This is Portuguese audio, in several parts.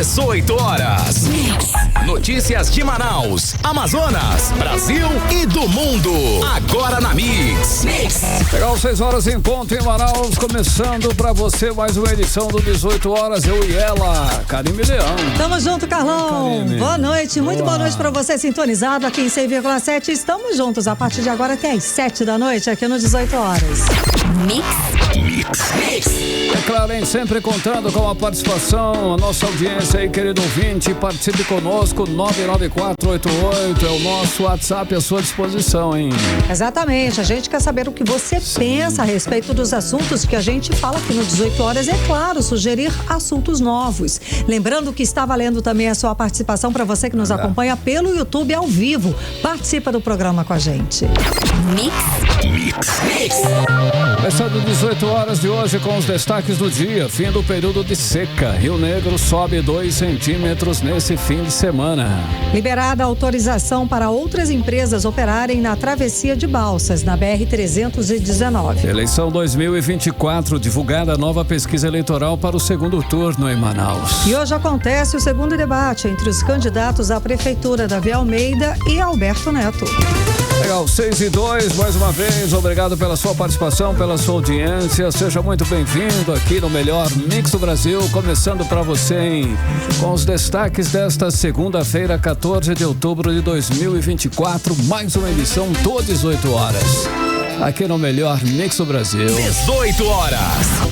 18 horas. Notícias de Manaus, Amazonas, Brasil e do mundo. Agora na Mix. Legal, 6 horas em ponto em Manaus. Começando pra você mais uma edição do 18 horas. Eu e ela, Karime Leão. Tamo junto, Carlão. Karime. Boa noite, muito boa noite pra você sintonizado aqui em 100,7. Estamos juntos a partir de agora até às 7 da noite aqui no 18 horas. É claro, hein? Sempre contando com a participação, a nossa audiência aí, querido ouvinte, participe conosco, 99488 é o nosso WhatsApp à sua disposição, hein? Exatamente, a gente quer saber o que você pensa a respeito dos assuntos que a gente fala aqui no 18 horas, é claro, sugerir assuntos novos. Lembrando que está valendo também a sua participação para você que nos acompanha pelo YouTube ao vivo. Participa do programa com a gente. Começando 18 horas de hoje com os destaques do dia. Fim do período de seca. Rio Negro sobe 2 centímetros nesse fim de semana. Liberada a autorização para outras empresas operarem na travessia de Balsas, na BR-319. Eleição 2024, divulgada a nova pesquisa eleitoral para o segundo turno em Manaus. E hoje acontece o segundo debate entre os candidatos à prefeitura, Davi Almeida e Alberto Neto. Legal, 6:02, mais uma vez, obrigado pela sua participação, pela sua audiência, seja muito bem-vindo aqui no melhor Mix do Brasil, começando para você, hein, com os destaques desta segunda-feira, 14 de outubro de 2024, mais uma edição do 18 horas. Aqui no melhor Mix do Brasil. 18 horas.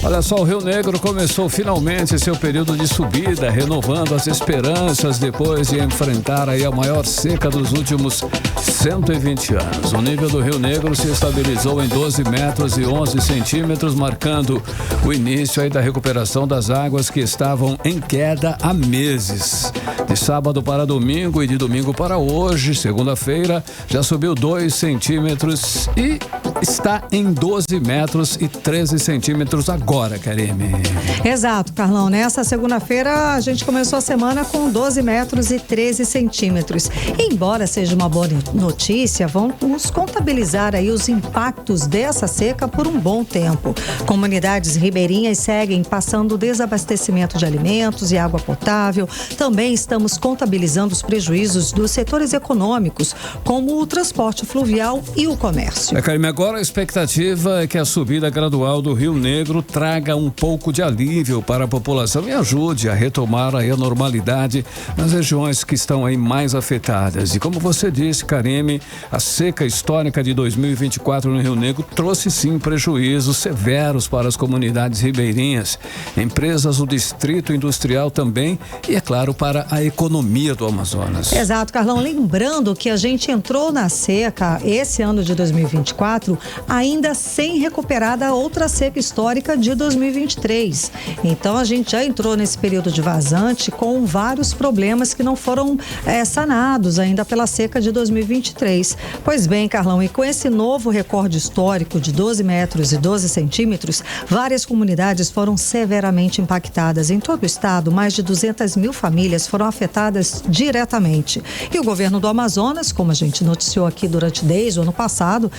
Olha só, o Rio Negro começou finalmente seu período de subida, renovando as esperanças depois de enfrentar aí a maior seca dos últimos 120 anos. O nível do Rio Negro se estabilizou em 12 metros e 11 centímetros, marcando o início aí da recuperação das águas que estavam em queda há meses. De sábado para domingo e de domingo para hoje, segunda-feira, já subiu 2 centímetros e está em 12 metros e 13 centímetros agora, Karime. Exato, Carlão. Nessa segunda-feira a gente começou a semana com 12 metros e 13 centímetros. Embora seja uma boa notícia, vamos contabilizar aí os impactos dessa seca por um bom tempo. Comunidades ribeirinhas seguem passando desabastecimento de alimentos e água potável. Também estamos contabilizando os prejuízos dos setores econômicos, como o transporte fluvial e o comércio. Karime, agora a expectativa é que a subida gradual do Rio Negro traga um pouco de alívio para a população e ajude a retomar aí a normalidade nas regiões que estão aí mais afetadas. E como você disse, Karime, a seca histórica de 2024 no Rio Negro trouxe sim prejuízos severos para as comunidades ribeirinhas, empresas do distrito industrial também e, é claro, para a economia do Amazonas. Exato, Carlão. Lembrando que a gente entrou na seca esse ano de 2024 ainda sem recuperar da outra seca histórica de 2023. Então a gente já entrou nesse período de vazante com vários problemas que não foram sanados ainda pela seca de 2023. Pois bem, Carlão, e com esse novo recorde histórico de 12 metros e 12 centímetros, várias comunidades foram severamente impactadas. Em todo o estado, mais de 200 mil famílias foram afetadas diretamente. E o governo do Amazonas, como a gente noticiou aqui desde o ano passado,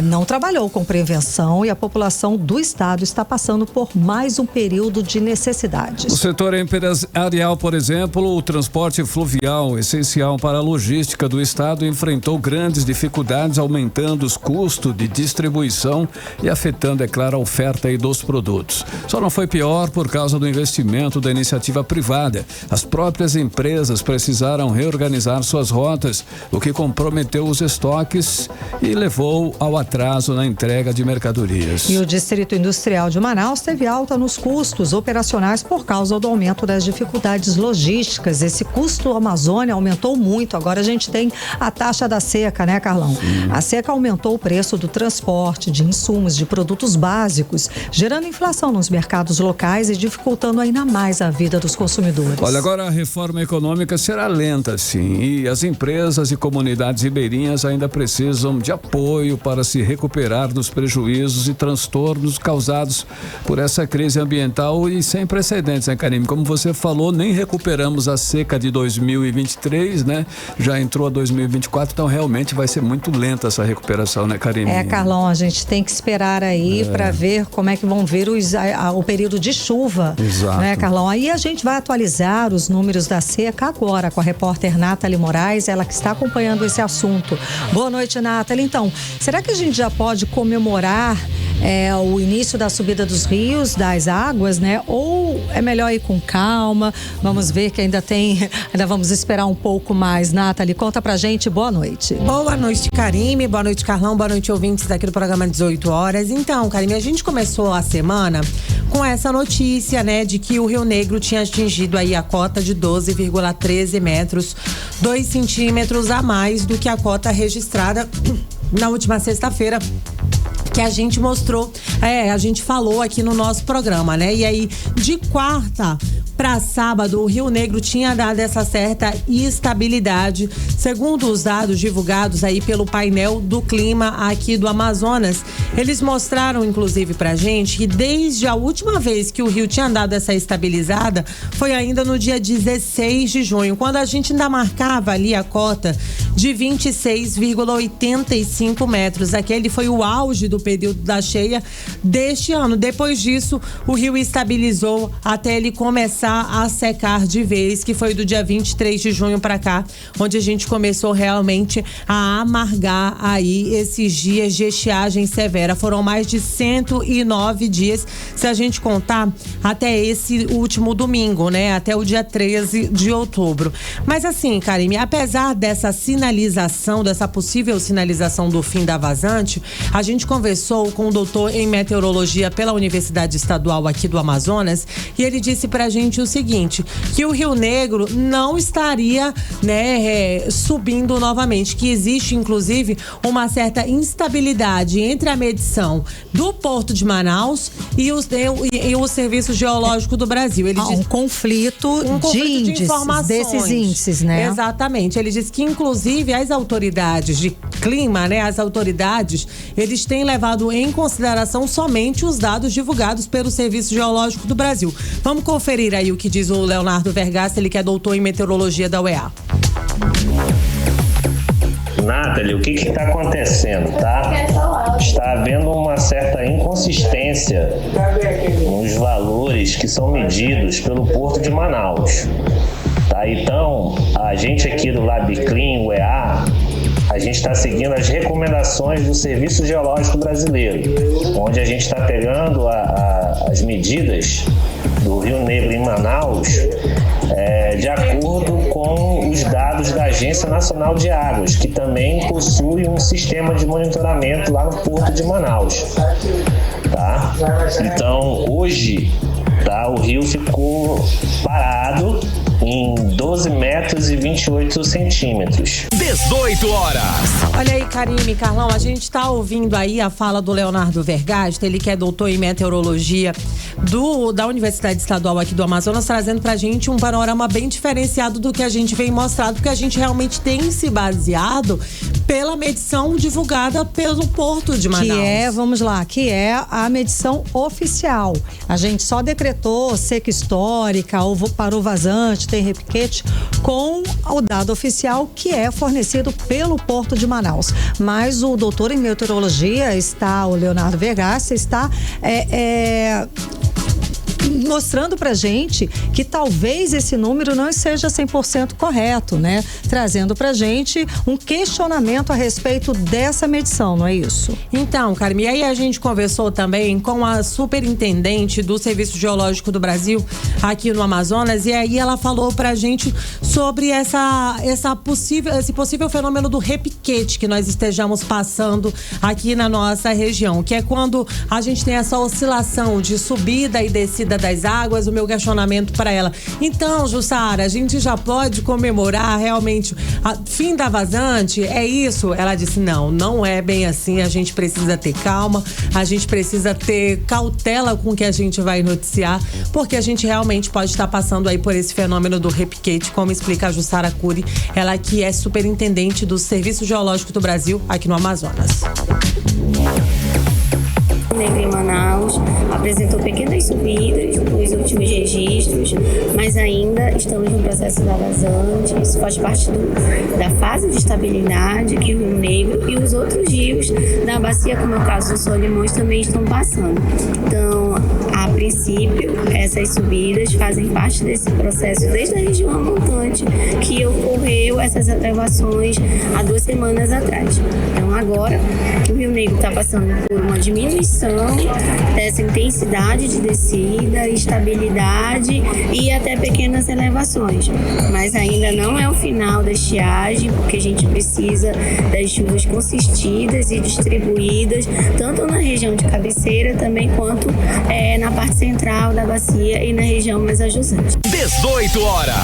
não trabalhou com prevenção e a população do estado está passando por mais um período de necessidades. O setor empresarial, por exemplo, o transporte fluvial, essencial para a logística do estado, enfrentou grandes dificuldades, aumentando os custos de distribuição e afetando, é claro, a oferta aí dos produtos. Só não foi pior por causa do investimento da iniciativa privada. As próprias empresas precisaram reorganizar suas rotas, o que comprometeu os estoques e levou ao atraso na entrega de mercadorias. E o Distrito Industrial de Manaus teve alta nos custos operacionais por causa do aumento das dificuldades logísticas. Esse custo Amazônia aumentou muito. Agora a gente tem a taxa da seca, né, Carlão? Sim. A seca aumentou o preço do transporte, de insumos, de produtos básicos, gerando inflação nos mercados locais e dificultando ainda mais a vida dos consumidores. Olha, agora a reforma econômica será lenta, sim, e as empresas e comunidades ribeirinhas ainda precisam de apoio para para se recuperar dos prejuízos e transtornos causados por essa crise ambiental e sem precedentes, né, Karime? Como você falou, nem recuperamos a seca de 2023, né? Já entrou a 2024, então realmente vai ser muito lenta essa recuperação, né, Karime? Carlão, a gente tem que esperar aí para ver como é que vão vir o período de chuva. Exato. Né, Carlão? Aí a gente vai atualizar os números da seca agora com a repórter Nathalie Moraes, ela que está acompanhando esse assunto. Boa noite, Nathalie. Então, será que a gente já pode comemorar o início da subida dos rios, das águas, né? Ou é melhor ir com calma? Vamos ver que ainda vamos esperar um pouco mais. Nathalie, conta pra gente. Boa noite. Boa noite, Karime. Boa noite, Carlão. Boa noite, ouvintes aqui do programa 18 horas. Então, Karime, a gente começou a semana com essa notícia, né, de que o Rio Negro tinha atingido aí a cota de 12,13 metros, 2 centímetros a mais do que a cota registrada na última sexta-feira, que a gente mostrou, a gente falou aqui no nosso programa, né? E aí, de quarta para sábado, o Rio Negro tinha dado essa certa estabilidade, segundo os dados divulgados aí pelo painel do clima aqui do Amazonas. Eles mostraram, inclusive, pra gente que desde a última vez que o rio tinha dado essa estabilizada, foi ainda no dia 16 de junho, quando a gente ainda marcava ali a cota de 26,85 metros. Aquele foi o auge do período da cheia deste ano. Depois disso, o rio estabilizou até ele começar a secar de vez, que foi do dia 23 de junho para cá, onde a gente começou realmente a amargar aí esses dias de estiagem severa. Foram mais de 109 dias, se a gente contar até esse último domingo, né? Até o dia 13 de outubro. Mas assim, Karime, apesar dessa sinalização, dessa possível sinalização do fim da vazante, a gente conversou com o doutor em meteorologia pela Universidade Estadual aqui do Amazonas e ele disse pra gente o seguinte, que o Rio Negro não estaria, né, subindo novamente, que existe inclusive uma certa instabilidade entre a medição do Porto de Manaus e o Serviço Geológico do Brasil. Ele diz, um conflito de índices, informações. Desses índices, né? Exatamente. Ele diz que inclusive as autoridades de clima, né, eles têm levado em consideração somente os dados divulgados pelo Serviço Geológico do Brasil. Vamos conferir aí o que diz o Leonardo Vergassi, ele que é doutor em meteorologia da UEA. Nathalie, o que está acontecendo, tá? Está havendo uma certa inconsistência nos valores que são medidos pelo Porto de Manaus. Tá? Então, a gente aqui do LabClim, UEA, a gente está seguindo as recomendações do Serviço Geológico Brasileiro, onde a gente está pegando as medidas do Rio Negro em Manaus de acordo com os dados da Agência Nacional de Águas, que também possui um sistema de monitoramento lá no Porto de Manaus. Tá? Então, hoje, o rio ficou parado em 12 metros e 28 centímetros. 18 horas. Olha aí, Karime, Carlão, a gente está ouvindo aí a fala do Leonardo Vergassi, ele que é doutor em meteorologia da Universidade Estadual aqui do Amazonas, trazendo pra gente um panorama bem diferenciado do que a gente vem mostrado, porque a gente realmente tem se baseado pela medição divulgada pelo Porto de Manaus. Que é a medição oficial. A gente só decretou seca histórica, ou parou vazante, tem repiquete, com o dado oficial que é fornecido pelo Porto de Manaus. Mas o doutor em meteorologia o Leonardo Vergassi, está mostrando pra gente que talvez esse número não seja 100% correto, né? Trazendo pra gente um questionamento a respeito dessa medição, não é isso? Então, Karime, e aí a gente conversou também com a superintendente do Serviço Geológico do Brasil aqui no Amazonas, e aí ela falou pra gente sobre esse possível fenômeno do repiquete que nós estejamos passando aqui na nossa região, que é quando a gente tem essa oscilação de subida e descida das águas. O meu questionamento para ela: então, Jussara, a gente já pode comemorar realmente a fim da vazante? É isso? Ela disse: não é bem assim, a gente precisa ter calma, a gente precisa ter cautela com o que a gente vai noticiar, porque a gente realmente pode estar passando aí por esse fenômeno do repiquete, como explica a Jussara Cury, ela que é superintendente do Serviço Geológico do Brasil aqui no Amazonas. Negro em Manaus apresentou pequenas subidas nos últimos registros, mas ainda estamos no processo da vazante. Isso faz parte da fase de estabilidade que o Rio Negro e os outros rios da bacia, como é o caso do Solimões, também estão passando. Então, a princípio, essas subidas fazem parte desse processo desde a região montante, que ocorreu essas elevações há 2 semanas atrás. Então, agora, o Rio Negro está passando por uma diminuição dessa intensidade de descida, estabilidade e até pequenas elevações. Mas ainda não é o final da estiagem, porque a gente precisa das chuvas consistidas e distribuídas, tanto na região de cabeceira também quanto na parte central da bacia e na região mais ajusante. 18 horas.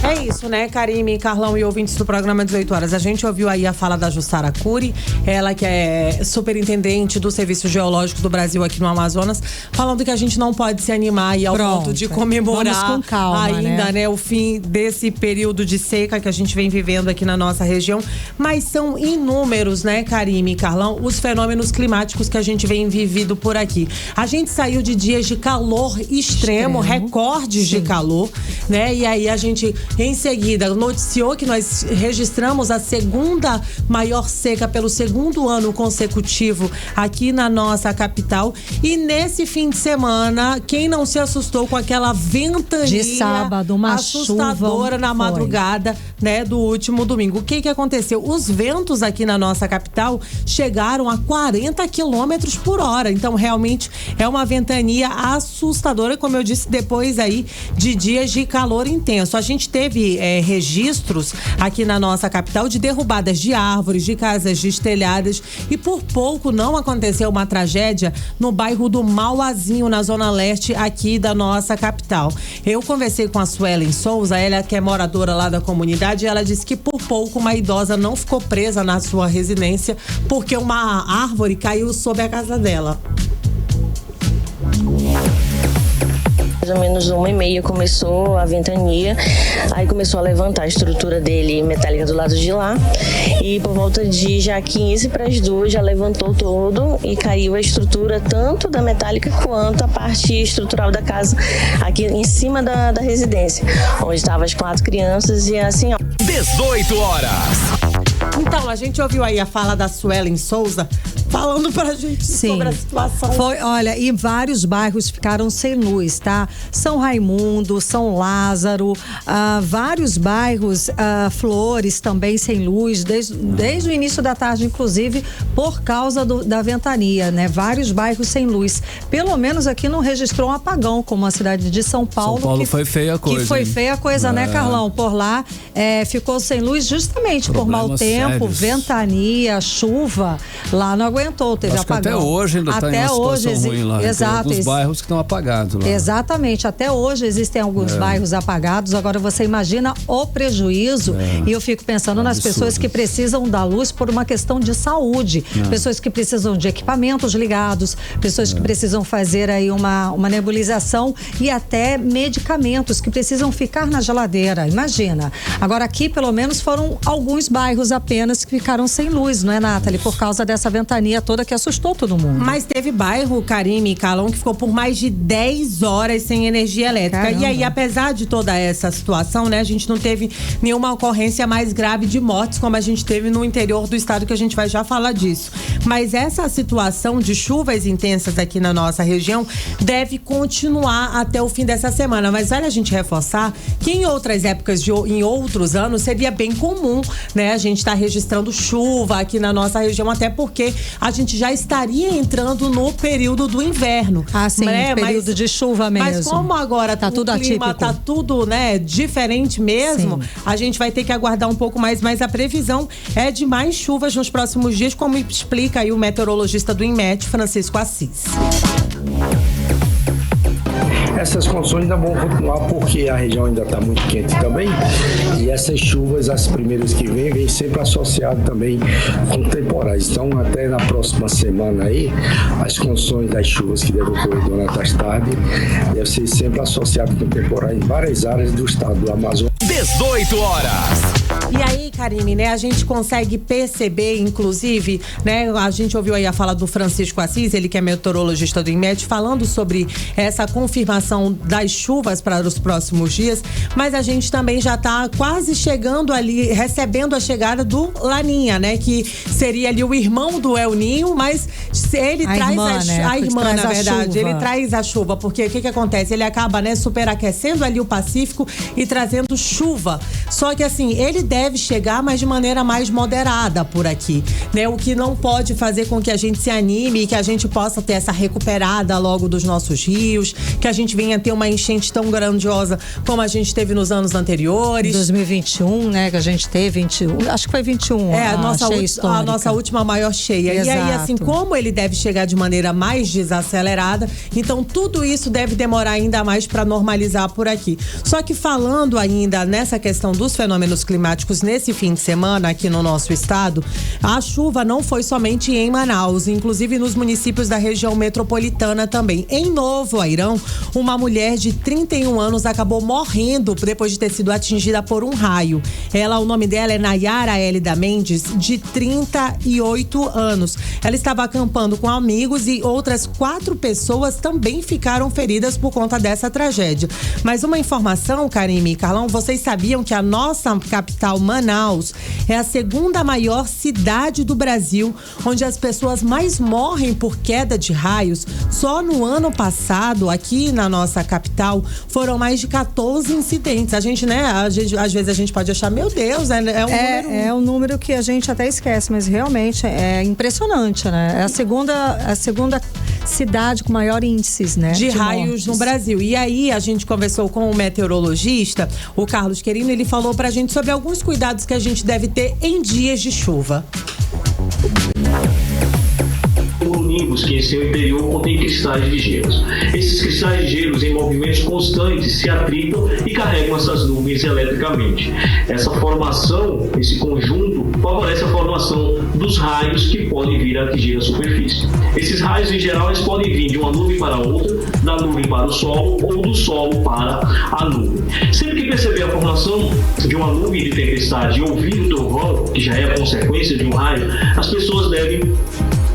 É isso, né, Karime, Carlão e ouvintes do programa 18 horas. A gente ouviu aí a fala da Jussara Cury, ela que é superintendente do Serviço Geológico do Brasil aqui no Amazonas, falando que a gente não pode se animar aí ao ponto de comemorar com calma, ainda, né, o fim desse período de seca que a gente vem vivendo aqui na nossa região. Mas são inúmeros, né, Karime e Carlão, os fenômenos climáticos que a gente vem vivido por aqui. A gente saiu de dias de calor extremo. Recordes de calor, né? E aí a gente, em seguida, noticiou que nós registramos a segunda maior seca pelo segundo ano consecutivo aqui na nossa capital. E nesse fim de semana, quem não se assustou com aquela ventania de sábado, uma assustadora chuva, na madrugada, né, do último domingo? O que aconteceu? Os ventos aqui na nossa capital chegaram a 40 quilômetros por hora. Então, realmente, é uma ventania assustadora, como eu disse, depois aí de dias de calor intenso. A gente teve registros aqui na nossa capital de derrubadas de árvores, de casas destelhadas, e por pouco não aconteceu uma tragédia no bairro do Mauazinho, na zona leste aqui da nossa capital. Eu conversei com a Suelen Souza, ela que é moradora lá da comunidade, e ela disse que por pouco uma idosa não ficou presa na sua residência porque uma árvore caiu sobre a casa dela. Mais ou menos 1h30 começou a ventania, aí começou a levantar a estrutura dele metálica do lado de lá, e por volta de já 15 para as 2 já levantou todo e caiu a estrutura tanto da metálica quanto a parte estrutural da casa aqui em cima da residência, onde estavam as 4 crianças e assim, ó. 18 horas. Então, a gente ouviu aí a fala da Suelen Souza falando pra gente sobre a situação. Olha, e vários bairros ficaram sem luz, tá? São Raimundo, São Lázaro, vários bairros, Flores também sem luz, desde o início da tarde, inclusive, por causa da ventania, né? Vários bairros sem luz. Pelo menos aqui não registrou um apagão, como a cidade de São Paulo. São Paulo foi feia a coisa. Que foi feia a coisa, né, Carlão? Por lá, ficou sem luz justamente Problemas por mau tempo, sérios. Ventania, chuva. Lá não aguentou, teve Acho que apagão. até hoje ainda está em uma situação ruim lá. Exato. Tem alguns bairros que estão apagados lá. Exatamente. Até hoje existem alguns bairros apagados. Agora você imagina o prejuízo. E eu fico pensando nas pessoas que precisam da luz por uma questão de saúde. Pessoas que precisam de equipamentos ligados, pessoas que precisam fazer aí uma nebulização e até medicamentos que precisam ficar na geladeira. Imagina. Agora aqui pelo menos foram alguns bairros apenas que ficaram sem luz, não é, Nathalie? Por causa dessa ventania toda que assustou todo mundo. Mas teve bairro, Karime e Carlão, que ficou por mais de 10 horas sem energia elétrica. Caramba. E aí, apesar de toda essa situação, né, a gente não teve nenhuma ocorrência mais grave de mortes, como a gente teve no interior do estado, que a gente vai já falar disso. Mas essa situação de chuvas intensas aqui na nossa região deve continuar até o fim dessa semana. Mas vale a gente reforçar que em outras épocas, em outros anos, seria bem comum, né, a gente tá registrando chuva aqui na nossa região, até porque a gente já estaria entrando no período do inverno. Ah, sim, né? período de chuva mesmo. Mas como agora tá tudo o clima atípico. tá tudo, né, diferente mesmo, a gente vai ter que aguardar um pouco mais, mas a previsão é de mais chuvas nos próximos dias, como explica aí o meteorologista do INMET, Francisco Assis. essas condições ainda vão continuar porque a região ainda está muito quente também, e essas chuvas, as primeiras que vêm sempre associadas também com temporais. Então, até na próxima semana aí, as condições das chuvas que devem ocorrer durante as tardes devem ser sempre associadas com temporais em várias áreas do estado do Amazonas. 18 horas. E aí, Karine, né, a gente consegue perceber, inclusive, né, a gente ouviu aí a fala do Francisco Assis, ele que é meteorologista do INMET, falando sobre essa confirmação das chuvas para os próximos dias, mas a gente também já está quase chegando ali, recebendo a chegada do Laninha, né, que seria ali o irmão do El Ninho, mas ele traz a irmã, na verdade, ele traz a chuva, porque o que acontece? Ele acaba, né, superaquecendo ali o Pacífico e trazendo chuva. Só que assim, ele deve chegar, mas de maneira mais moderada por aqui, né? O que não pode fazer com que a gente se anime e que a gente possa ter essa recuperada logo dos nossos rios, que a gente venha ter uma enchente tão grandiosa como a gente teve nos anos anteriores. 2021, né? Que a gente teve 21, acho que foi 21. É, a nossa última maior cheia. Exato. E aí, assim, como ele deve chegar de maneira mais desacelerada, então tudo isso deve demorar ainda mais para normalizar por aqui. Só que falando ainda nessa questão dos fenômenos climáticos nesse fim de semana aqui no nosso estado, a chuva não foi somente em Manaus, inclusive nos municípios da região metropolitana também. Em Novo Airão, uma mulher de 31 anos acabou morrendo depois de ter sido atingida por um raio. O nome dela é Nayara Elida Mendes, de 38 anos. Ela estava acampando com amigos e outras 4 pessoas também ficaram feridas por conta dessa tragédia. Mas uma informação, Karime e Carlão, vocês sabiam que a nossa capital, Manaus, é a segunda maior cidade do Brasil, onde as pessoas mais morrem por queda de raios? Só no ano passado, aqui na nossa capital, foram mais de 14 incidentes. A gente, né, às vezes a gente pode achar, meu Deus, é um número que a gente até esquece, mas realmente é impressionante, né? É a segunda cidade com maior índices, né, de raios mortes no Brasil. E aí a gente conversou com o meteorologista, o Carlos Querino, ele falou pra gente sobre alguns cuidados que a gente deve ter em dias de chuva. O nimbus, que em seu interior contém cristais de gelos. Esses cristais de gelos em movimentos constantes se atritam e carregam essas nuvens eletricamente. Essa formação, esse conjunto, favorece a formação dos raios que podem vir a atingir a superfície. Esses raios, em geral, eles podem vir de uma nuvem para outra, da nuvem para o solo ou do solo para a nuvem. Sempre que perceber a formação de uma nuvem de tempestade e ouvir o trovão, que já é a consequência de um raio, as pessoas devem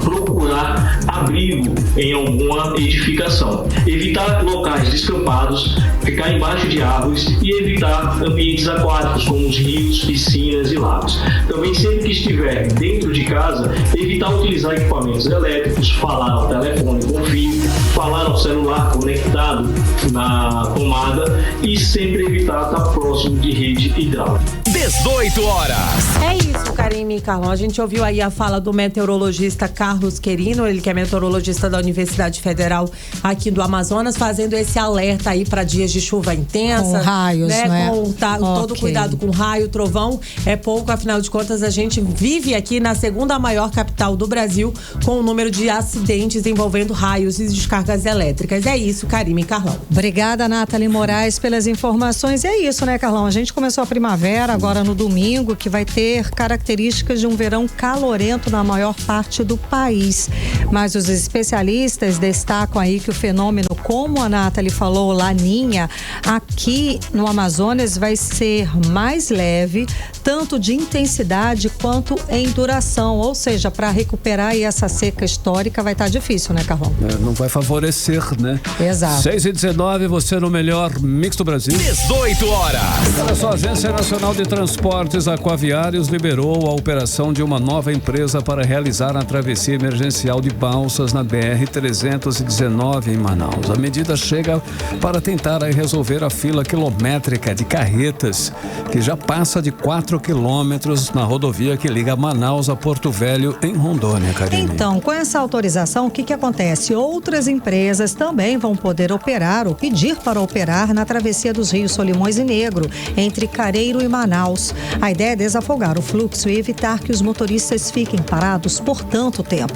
procurar abrigo em alguma edificação, evitar locais descampados, ficar embaixo de árvores e evitar ambientes aquáticos como os rios, piscinas e lagos. Também, sempre que estiver dentro de casa, evitar utilizar equipamentos elétricos, falar ao telefone com fio, falar ao celular conectado na tomada e sempre evitar estar próximo de rede hidráulica. 18 horas. É isso, Karime e Carlão. A gente ouviu aí a fala do meteorologista Carlos Querino, ele que é meteorologista da Universidade Federal aqui do Amazonas, fazendo esse alerta aí para dias de chuva intensa. Com raios, né? Todo cuidado com raio, trovão. É pouco, afinal de contas, a gente vive aqui na segunda maior capital do Brasil com o número de acidentes envolvendo raios e descargas elétricas. É isso, Karime e Carlão. Obrigada, Nathalie Moraes, pelas informações. E é isso, né, Carlão? A gente começou a primavera agora no domingo, que vai ter características de um verão calorento na maior parte do país. Mas os especialistas destacam aí que o fenômeno, como a Nathalie falou, Laninha, aqui no Amazonas vai ser mais leve, tanto de intensidade quanto em duração. Ou seja, para recuperar aí essa seca histórica vai estar difícil, né, Carlão? Não vai favorecer, né? Exato. 6h19, você no melhor mix do Brasil. 18 horas. Olha só, a Agência Nacional de Transportes Aquaviários liberou a operação de uma nova empresa para realizar a travessia emergencial de balsas na BR-319 em Manaus. A medida chega para tentar aí resolver a fila quilométrica de carretas, que já passa de 4 quilômetros na rodovia que liga Manaus a Porto Velho, em Rondônia, Karine. Então, com essa autorização, o que acontece? Outras empresas também vão poder operar ou pedir para operar na travessia dos rios Solimões e Negro, entre Careiro e Manaus. A ideia é desafogar o fluxo e evitar que os motoristas fiquem parados por tanto tempo.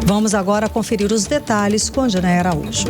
Vamos agora conferir os detalhes com Janaína Araújo.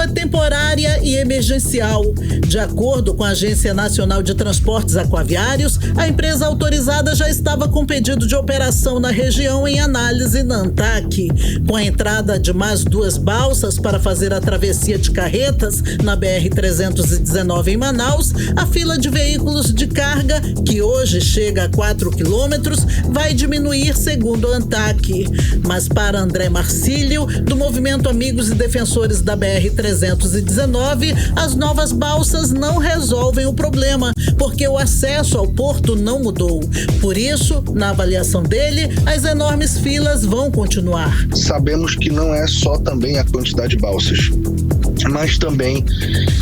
é temporária e emergencial. De acordo com a Agência Nacional de Transportes Aquaviários, a empresa autorizada já estava com pedido de operação na região em análise na ANTAQ. Com a entrada de mais 2 balsas para fazer a travessia de carretas na BR-319 em Manaus, a fila de veículos de carga, que hoje chega a 4 quilômetros, vai diminuir, segundo a ANTAQ. Mas para André Marcílio, do Movimento Amigos e Defensores da BR-319, as novas balsas não resolvem o problema, porque o acesso ao porto não mudou. Por isso, na avaliação dele, as enormes filas vão continuar. Sabemos que não é só também a quantidade de balsas, mas também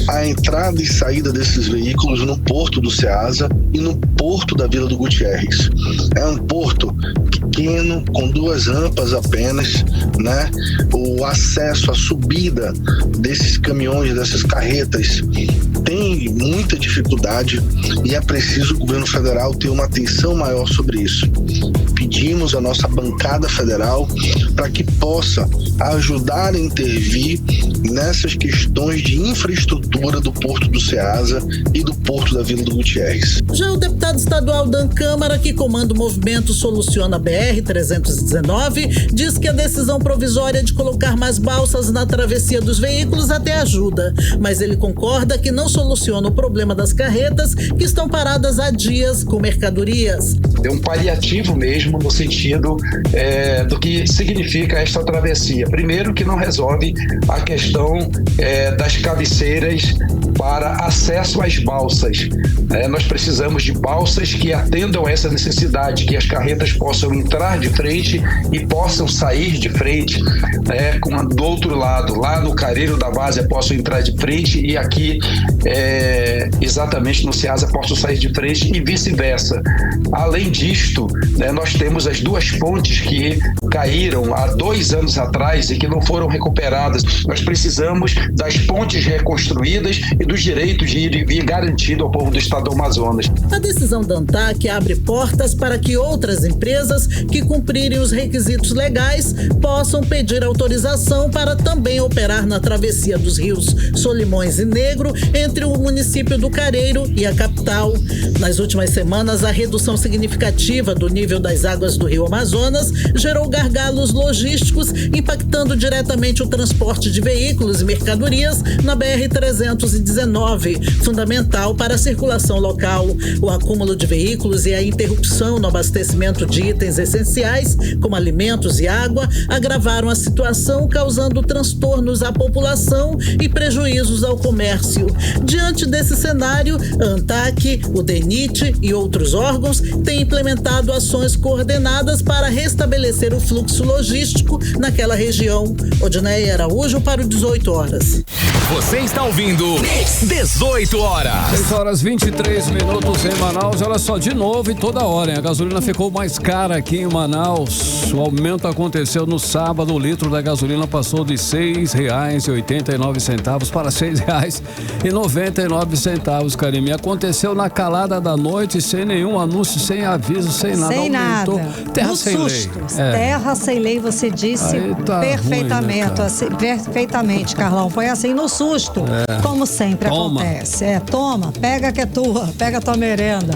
a entrada e saída desses veículos no porto do Ceasa e no porto da Vila do Gutierrez. É um porto pequeno, com 2 rampas apenas, né? O acesso, a subida desses caminhões, dessas carretas, tem muita dificuldade e é preciso o governo federal ter uma atenção maior sobre isso. Pedimos à nossa bancada federal para que possa ajudar a intervir nessas questões de infraestrutura do Porto do Ceasa e do Porto da Vila do Gutierrez. Já o deputado estadual Dan Câmara, que comanda o movimento Soluciona BR-319, diz que a decisão provisória de colocar mais balsas na travessia dos veículos até ajuda, mas ele concorda que não soluciona o problema das carretas que estão paradas há dias com mercadorias. É um paliativo mesmo no sentido do que significa esta travessia. Primeiro, que não resolve a questão das cabeceiras para acesso às balsas. Nós precisamos de balsas que atendam essa necessidade, que as carretas possam entrar de frente e possam sair de frente, do outro lado, lá no Careiro da Várzea possam entrar de frente e aqui exatamente no Ceasa possam sair de frente e vice-versa. Além disto, nós temos as 2 pontes que caíram há 2 anos atrás e que não foram recuperadas. Nós precisamos das pontes reconstruídas e dos direitos de ir e vir garantido ao povo do estado do Amazonas. A decisão da ANTAQ abre portas para que outras empresas que cumprirem os requisitos legais possam pedir autorização para também operar na travessia dos rios Solimões e Negro, entre o município do Careiro e a capital. Nas últimas semanas, a redução significativa do nível das águas do rio Amazonas gerou gargalos logísticos, impactando diretamente o transporte de veículos e mercadorias na BR-319, fundamental para a circulação local. O acúmulo de veículos e a interrupção no abastecimento de itens essenciais, como alimentos e água, agravaram a situação, causando transtornos à população e prejuízos ao comércio. Diante desse cenário, a ANTAQ, o DENIT e outros órgãos têm implementado ações coordenadas para restabelecer o fluxo logístico naquela região. Odneia Araújo para o 18 horas. Você está ouvindo 18 horas. 6h23 em Manaus. Olha só, de novo e toda hora, hein? A gasolina ficou mais cara aqui em Manaus. O aumento aconteceu no sábado. O litro da gasolina passou de R$ 6,89 para R$ 6,99, Karime. Aconteceu na calada da noite, sem nenhum anúncio, sem aviso, sem nada. Sem aumentou. nada. Terra no sem susto. lei. Terra sem lei, você disse perfeitamente, ruim, né, perfeitamente, Carlão. Foi assim no susto, como sempre acontece. Toma, pega que é tua, pega a tua merenda.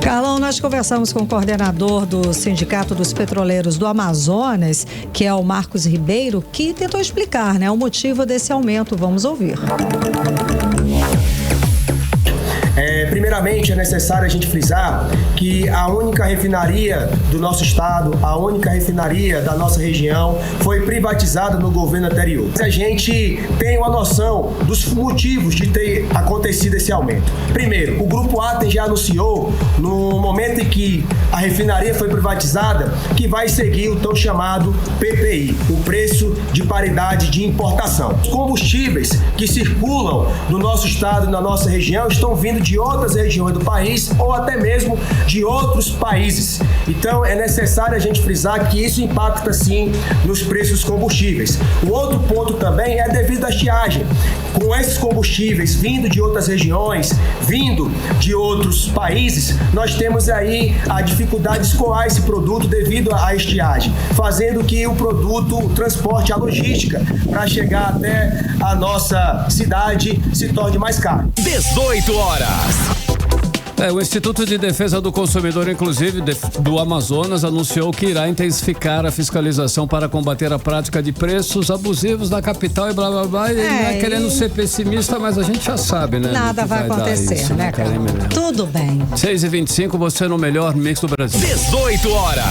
Carlão, nós conversamos com o coordenador do Sindicato dos Petroleiros do Amazonas, que é o Marcos Ribeiro, que tentou explicar, o motivo desse aumento. Vamos ouvir. Primeiramente, é necessário a gente frisar que a única refinaria do nosso estado, a única refinaria da nossa região foi privatizada no governo anterior. A gente tem uma noção dos motivos de ter acontecido esse aumento. Primeiro, o Grupo Atem já anunciou, no momento em que a refinaria foi privatizada, que vai seguir o tão chamado PPI, o preço de paridade de importação. Os combustíveis que circulam no nosso estado e na nossa região estão vindo de outras outras regiões do país ou até mesmo de outros países. Então é necessário a gente frisar que isso impacta sim nos preços dos combustíveis. O outro ponto também é devido à estiagem. Com esses combustíveis vindo de outras regiões, vindo de outros países, nós temos aí a dificuldade de escoar esse produto devido à estiagem, fazendo que o produto, o transporte, a logística para chegar até a nossa cidade se torne mais caro. 18 horas. O Instituto de Defesa do Consumidor, inclusive, do Amazonas, anunciou que irá intensificar a fiscalização para combater a prática de preços abusivos na capital e blá blá blá. Ele não é querendo ser pessimista, mas a gente já sabe, né? Nada vai acontecer, isso, né, cara? Tudo bem. 6h25, você no melhor mix do Brasil. 18 horas.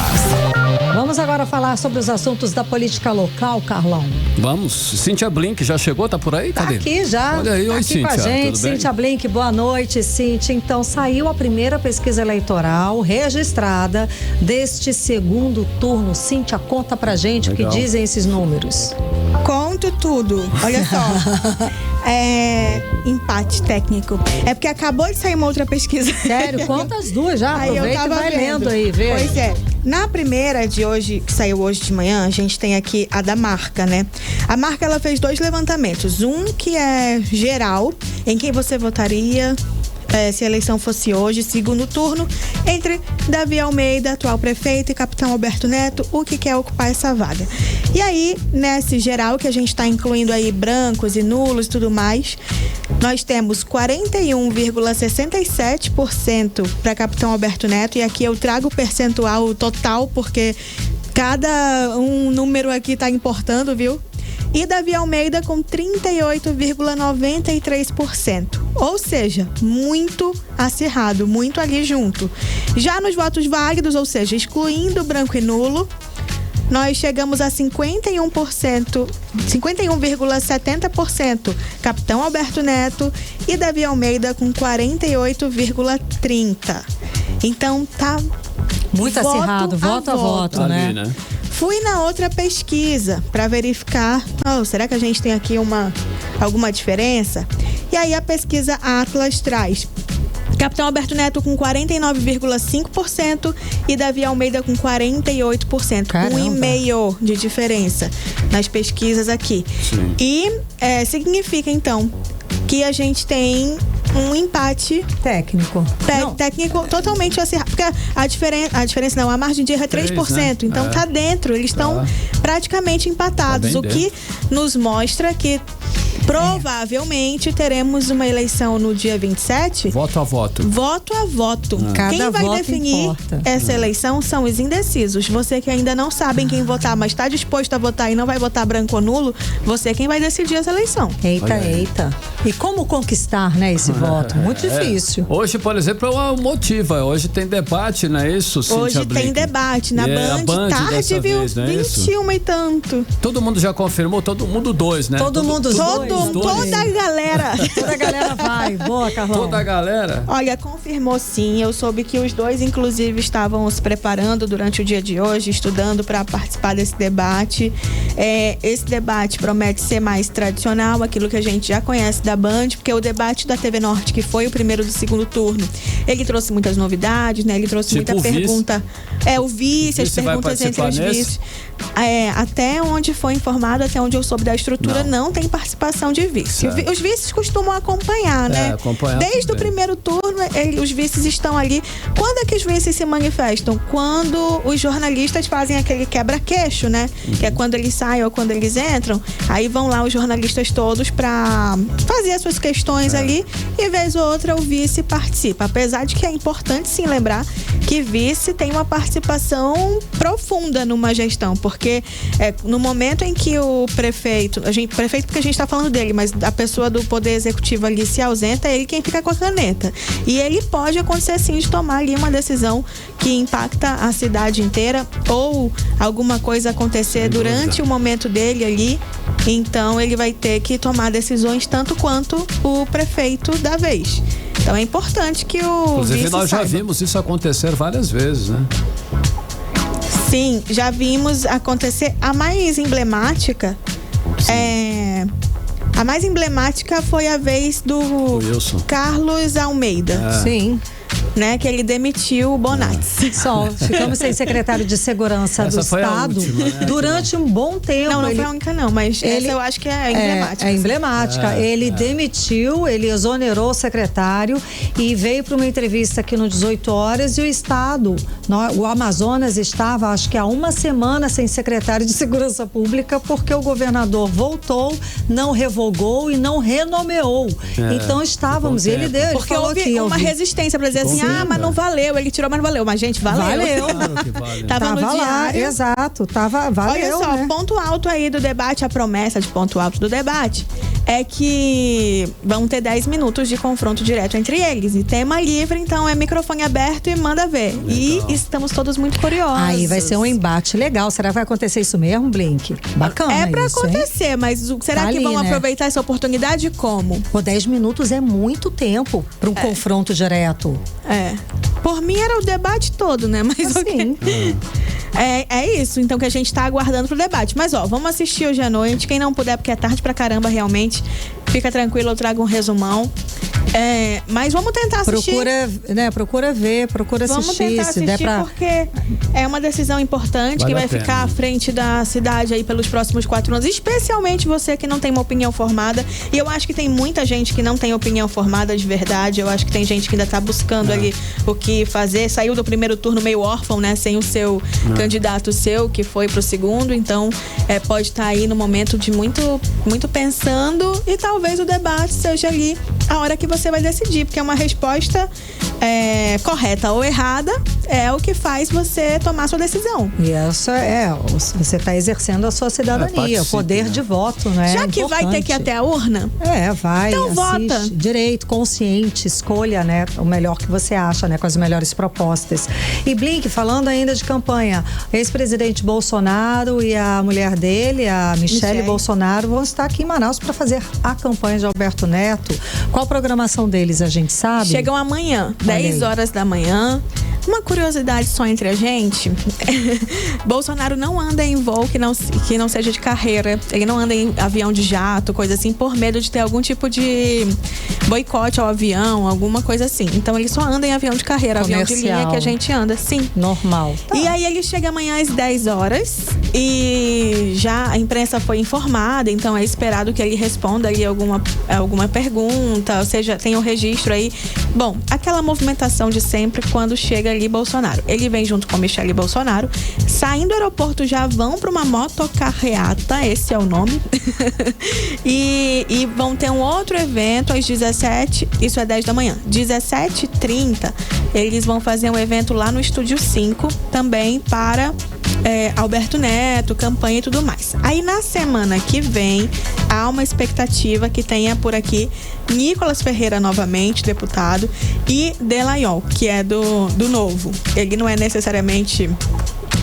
Vamos agora falar sobre os assuntos da política local, Carlão. Vamos. Cíntia Blink já chegou? Tá por aí? Cadê? Tá aqui já. Olha aí, tá oi, aqui Cíntia. com a gente. Tudo bem? Cíntia Blink, boa noite, Cíntia. Então, saiu a primeira pesquisa eleitoral registrada deste segundo turno. Cíntia, conta pra gente o que dizem esses números. Conto tudo. Olha só. Empate técnico. É porque acabou de sair uma outra pesquisa. Sério? Conta as duas já. Aí eu Aproveita tava e vai lendo aí, vê. Pois é. Na primeira de hoje, que saiu hoje de manhã, a gente tem aqui a da Marca, né? A Marca, ela fez 2 levantamentos. Um que é geral, em quem você votaria se a eleição fosse hoje, segundo turno, entre Davi Almeida, atual prefeito, e Capitão Alberto Neto, o que quer ocupar essa vaga. E aí, nesse geral, que a gente está incluindo aí brancos e nulos e tudo mais, nós temos 41,67% para Capitão Alberto Neto, e aqui eu trago o percentual total, porque cada número aqui está importando, viu? E Davi Almeida com 38,93%. Ou seja, muito acirrado, muito ali junto. Já nos votos válidos, ou seja, excluindo branco e nulo, nós chegamos a 51,70% Capitão Alberto Neto e Davi Almeida com 48,30%. Então tá muito acirrado, voto a voto, né? Ali, né? Fui na outra pesquisa para verificar, será que a gente tem aqui alguma diferença? E aí a pesquisa Atlas traz Capitão Alberto Neto com 49,5% e Davi Almeida com 48%. Caramba. 1,5% de diferença nas pesquisas aqui. Sim. E significa, então, que a gente tem um empate técnico. Técnico totalmente acirrado. Porque a diferença não, a margem de erro é 3%. Né? Então tá dentro, eles estão praticamente empatados. Tá o que nos mostra que provavelmente teremos uma eleição no dia 27. Voto a voto. Voto a voto. Quem vai definir essa eleição são os indecisos. Você que ainda não sabe em quem votar, mas está disposto a votar e não vai votar branco ou nulo, você é quem vai decidir essa eleição. Eita. E como conquistar, né, esse voto? Muito difícil. Hoje, por exemplo, é uma motiva. Hoje tem debate, não é isso, Cíntia Hoje Blink? tem debate na Band, tarde, viu? Vez, não é 21 e tanto. Todo mundo já confirmou, todo mundo 2, né? Todo mundo dois. Toda a galera. Toda a galera vai. Boa, Carlão. Toda a galera? Olha, confirmou sim. Eu soube que os dois, inclusive, estavam se preparando durante o dia de hoje, estudando para participar desse debate. Esse debate promete ser mais tradicional, aquilo que a gente já conhece da Band, porque o debate da TV Norte, que foi o primeiro do segundo turno, ele trouxe muitas novidades, né? Ele trouxe muita pergunta. O vice, as perguntas entre os vices. Até onde foi informado, até onde eu soube da estrutura, não tem participação de vice. Os vices costumam acompanhar, né? Desde o primeiro turno, os vices estão ali. Quando é que os vices se manifestam? Quando os jornalistas fazem aquele quebra-queixo, né? Que é quando eles saem ou quando eles entram, aí vão lá os jornalistas todos para fazer as suas questões ali, e vez ou outra o vice participa. Apesar de que é importante sim lembrar que vice tem uma participação profunda numa gestão, porque no momento em que o prefeito porque a gente está falando dele, mas a pessoa do poder executivo ali se ausenta, é ele quem fica com a caneta. E ele pode acontecer sim de tomar ali uma decisão que impacta a cidade inteira, ou alguma coisa acontecer durante o momento dele ali. Então ele vai ter que tomar decisões tanto quanto o prefeito da vez. Então é importante que o Inclusive, vice nós já saiba. vimos isso acontecer várias vezes, né? Sim, já vimos acontecer. A mais emblemática A mais emblemática foi a vez do Wilson. Carlos Almeida. Sim. Né, que ele demitiu o Bonatti. Só, ficamos sem secretário de Segurança do Estado durante um bom tempo. Não foi a única não, mas essa eu acho que é emblemática. É emblemática. Ele demitiu, ele exonerou o secretário e veio para uma entrevista aqui no 18 horas e o Estado, o Amazonas estava, acho que há uma semana sem secretário de Segurança Pública porque o governador voltou, não revogou e não renomeou. Então estávamos, ele deu, ele porque falou houve aqui, uma resistência para dizer assim, mas não valeu, ele tirou, mas não valeu. Mas, gente, valeu. Claro que vale. Tava no lá, diário. exato, valeu. Olha só, né? ponto alto aí do debate, a promessa de ponto alto do debate é que vão ter 10 minutos de confronto direto entre eles. E tema livre, então é microfone aberto e manda ver. Legal. E estamos todos muito curiosos. Aí vai ser um embate legal. Será que vai acontecer isso mesmo, Blink? Bacana. É pra isso, acontecer, hein? mas será que vão aproveitar essa oportunidade como? 10 minutos é muito tempo para um confronto direto. Por mim era o debate todo, né? Mas assim. É isso, então, que a gente tá aguardando pro debate. Mas, vamos assistir hoje à noite. Quem não puder, porque é tarde pra caramba, realmente, fica tranquilo, eu trago um resumão. Mas vamos tentar assistir. Procura ver, procura vamos assistir. Vamos tentar assistir, porque é uma decisão importante que vai ficar à frente da cidade aí pelos próximos 4 anos. Especialmente você que não tem uma opinião formada. E eu acho que tem muita gente que não tem opinião formada de verdade. Eu acho que tem gente que ainda tá buscando ali o que fazer. Saiu do primeiro turno meio órfão, né? Sem o seu candidato seu, que foi pro segundo. Então, pode estar aí no momento de muito, muito pensando. E talvez o debate seja ali a hora que você vai decidir, porque é uma resposta correta ou errada é o que faz você tomar sua decisão. E essa você está exercendo a sua cidadania, o poder de voto, né? Já que vai ter que ir até a urna? Vai. Então vota. Direito, consciente, escolha, né? O melhor que você acha, né? Com as melhores propostas. E Blink, falando ainda de campanha, ex-presidente Bolsonaro e a mulher dele, a Michele Bolsonaro, vão estar aqui em Manaus para fazer a campanha de Alberto Neto. Qual a programação deles, a gente sabe? Chegam amanhã, 10 horas da manhã. Uma curiosidade só entre a gente, Bolsonaro não anda em voo que não seja de carreira, ele não anda em avião de jato, coisa assim, por medo de ter algum tipo de boicote ao avião, alguma coisa assim. Então ele só anda em avião de carreira, avião de linha que a gente anda, sim. Normal. E aí ele chega amanhã às 10 horas e já a imprensa foi informada, então é esperado que ele responda ali alguma pergunta, ou seja, tem um registro aí. Bom, aquela movimentação de sempre quando chega ali Bolsonaro. Ele vem junto com Michele Bolsonaro. Saindo do aeroporto já vão para uma motocarreata, esse é o nome. e vão ter um outro evento às 17, isso é 10 da manhã. 17h30, eles vão fazer um evento lá no Estúdio 5, também para Alberto Neto, campanha e tudo mais. Aí na semana que vem há uma expectativa que tenha por aqui Nicolas Ferreira novamente, deputado, e Delayol, que é do Novo. Ele não é necessariamente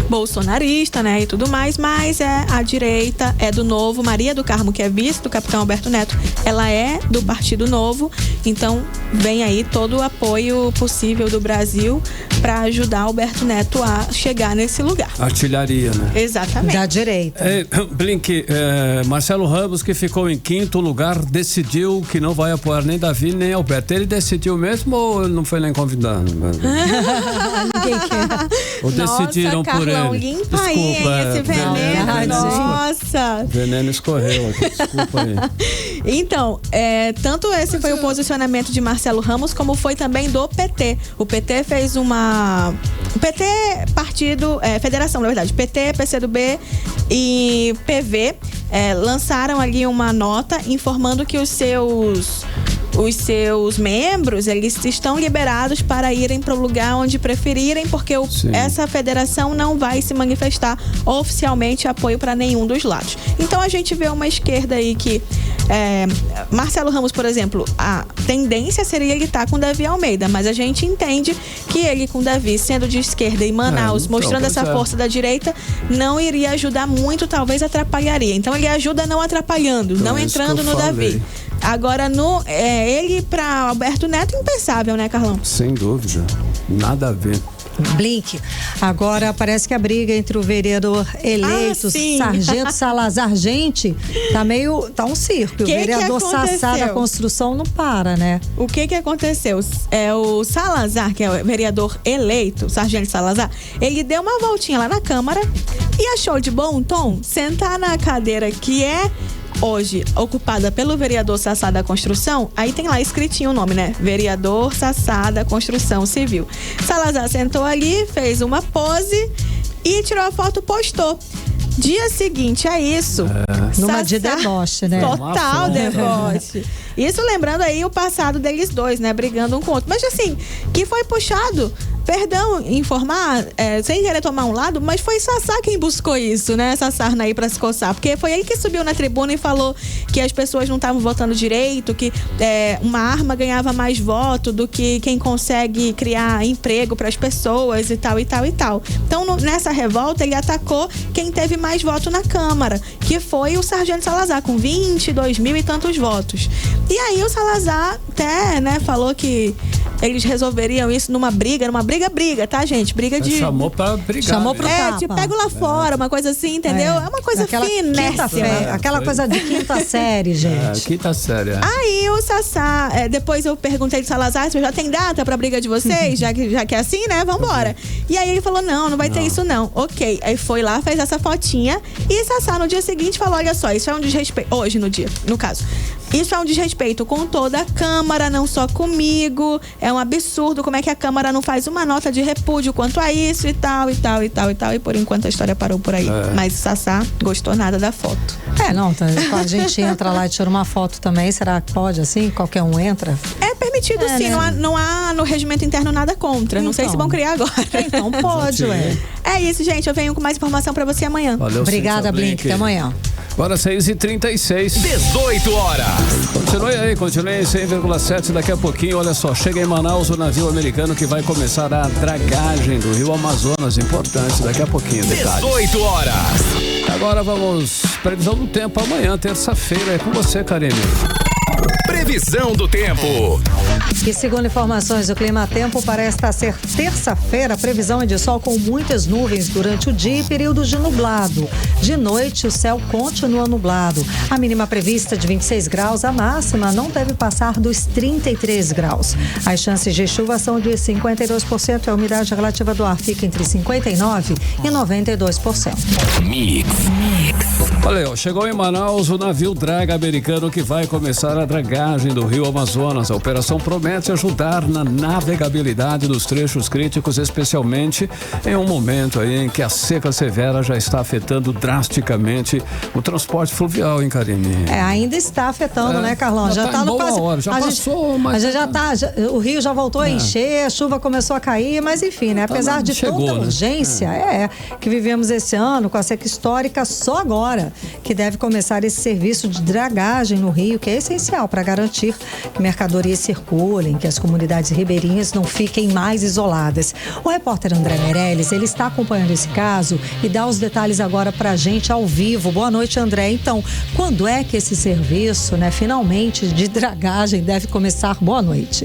bolsonarista, né, e tudo mais, mas é a direita, é do Novo. Maria do Carmo, que é vice do capitão Alberto Neto, ela é do Partido Novo, então vem aí todo o apoio possível do Brasil para ajudar Alberto Neto a chegar nesse lugar. Artilharia, né? Exatamente. Da direita. Blink, Marcelo Ramos, que ficou em 5º lugar, decidiu que não vai apoiar nem Davi nem Alberto. Ele decidiu mesmo ou não foi nem convidado? Ninguém quer. Ou decidiram por ele? Limpa aí, esse veneno. Nossa! Veneno escorreu aqui, desculpa aí. Então, tanto esse foi o posicionamento de Marcelo Ramos, como foi também do PT. O PT fez o PT, partido, federação, na verdade, PT, PCdoB e PV lançaram ali uma nota informando que os seus membros, eles estão liberados para irem para o lugar onde preferirem, porque essa federação não vai se manifestar oficialmente apoio para nenhum dos lados. Então a gente vê uma esquerda aí que Marcelo Ramos, por exemplo, a tendência seria ele estar com Davi Almeida, mas a gente entende que ele com Davi sendo de esquerda em Manaus, mostrando essa força da direita, não iria ajudar muito, talvez atrapalharia. Então ele ajuda não atrapalhando, não entrando no Davi. Agora, ele para Alberto Neto, impensável, né, Carlão? Sem dúvida. Nada a ver. Blink. Agora parece que a briga entre o vereador eleito, Sargento Salazar, gente, tá um circo. O vereador Sassá da construção não para, né? O que aconteceu? O Salazar, que é o vereador eleito, o Sargento Salazar, ele deu uma voltinha lá na Câmara e achou de bom tom sentar na cadeira que é hoje ocupada pelo vereador Sassá da Construção. Aí tem lá escritinho o nome, né? Vereador Sassá da Construção Civil. Salazar sentou ali, fez uma pose e tirou a foto, postou. Dia seguinte a isso, numa de deboche, né? Total deboche. Isso lembrando aí o passado deles dois, né? Brigando um com o outro. Mas assim, que foi puxado, perdão informar, sem querer tomar um lado, mas foi Sassá quem buscou isso, né? Essa sarna aí pra se coçar. Porque foi ele que subiu na tribuna e falou que as pessoas não estavam votando direito, que uma arma ganhava mais voto do que quem consegue criar emprego pras pessoas e tal, e tal, e tal. Então, nessa revolta, ele atacou quem teve mais voto na Câmara, que foi o Sargento Salazar, com 22 mil e tantos votos. E aí o Salazar até, né, falou que eles resolveriam isso numa briga, tá, gente? Briga de... Chamou pra brigar. Chamou pro tapa. Te pego lá fora, uma coisa assim, entendeu? É uma coisa finércia. Aquela coisa de quinta série, gente. Quinta série, Aí o Sassá, depois eu perguntei do Salazar, já tem data pra briga de vocês? já que é assim, né? Vambora. E aí ele falou, não vai ter isso não. Ok. Aí foi lá, fez essa fotinha e Sassá no dia seguinte falou, olha só, isso é um desrespeito. Hoje, no caso. Isso é um desrespeito com toda a Câmara, não só comigo. É um absurdo como é que a Câmara não faz uma nota de repúdio quanto a isso e tal, e tal, e tal, e tal. E por enquanto a história parou por aí. Mas Sassá gostou nada da foto. A gente entra lá e tira uma foto também. Será que pode assim? Qualquer um entra? É permitido sim, né? Não há no regimento interno nada contra. Então, não sei se vão criar agora. Então pode, É isso, gente. Eu venho com mais informação pra você amanhã. Valeu, obrigada, Blink. Até amanhã. Agora 6h36. 18 horas. Continue em 100,7 daqui a pouquinho. Olha só, chega em Manaus o navio americano que vai começar a dragagem do Rio Amazonas. Importante, daqui a pouquinho. Detalhes. 18 horas. Agora vamos, previsão do tempo amanhã, terça-feira. É com você, Karine. Previsão do tempo. E segundo informações do Climatempo, para esta ser terça-feira, previsão é de sol com muitas nuvens durante o dia e períodos de nublado. De noite, o céu continua nublado. A mínima prevista de 26 graus, a máxima não deve passar dos 33 graus. As chances de chuva são de 52%, a umidade relativa do ar fica entre 59% e 92%. Mix. Olha, chegou em Manaus o navio Draga americano que vai começar a dragagem do Rio Amazonas. A operação promete ajudar na navegabilidade dos trechos críticos, especialmente em um momento aí em que a seca severa já está afetando drasticamente o transporte fluvial, hein, Karine? Ainda está afetando, né, Carlão? Já está no quase. Hora, já passou, mas o rio já voltou a encher, a chuva começou a cair, mas enfim, né? Apesar de toda urgência, que vivemos esse ano com a seca histórica, só agora que deve começar esse serviço de dragagem no rio, que é essencial para garantir que mercadorias circulem, que as comunidades ribeirinhas não fiquem mais isoladas. O repórter André Meirelles, ele está acompanhando esse caso e dá os detalhes agora pra gente ao vivo. Boa noite, André. Então, quando é que esse serviço, né, finalmente de dragagem deve começar? Boa noite.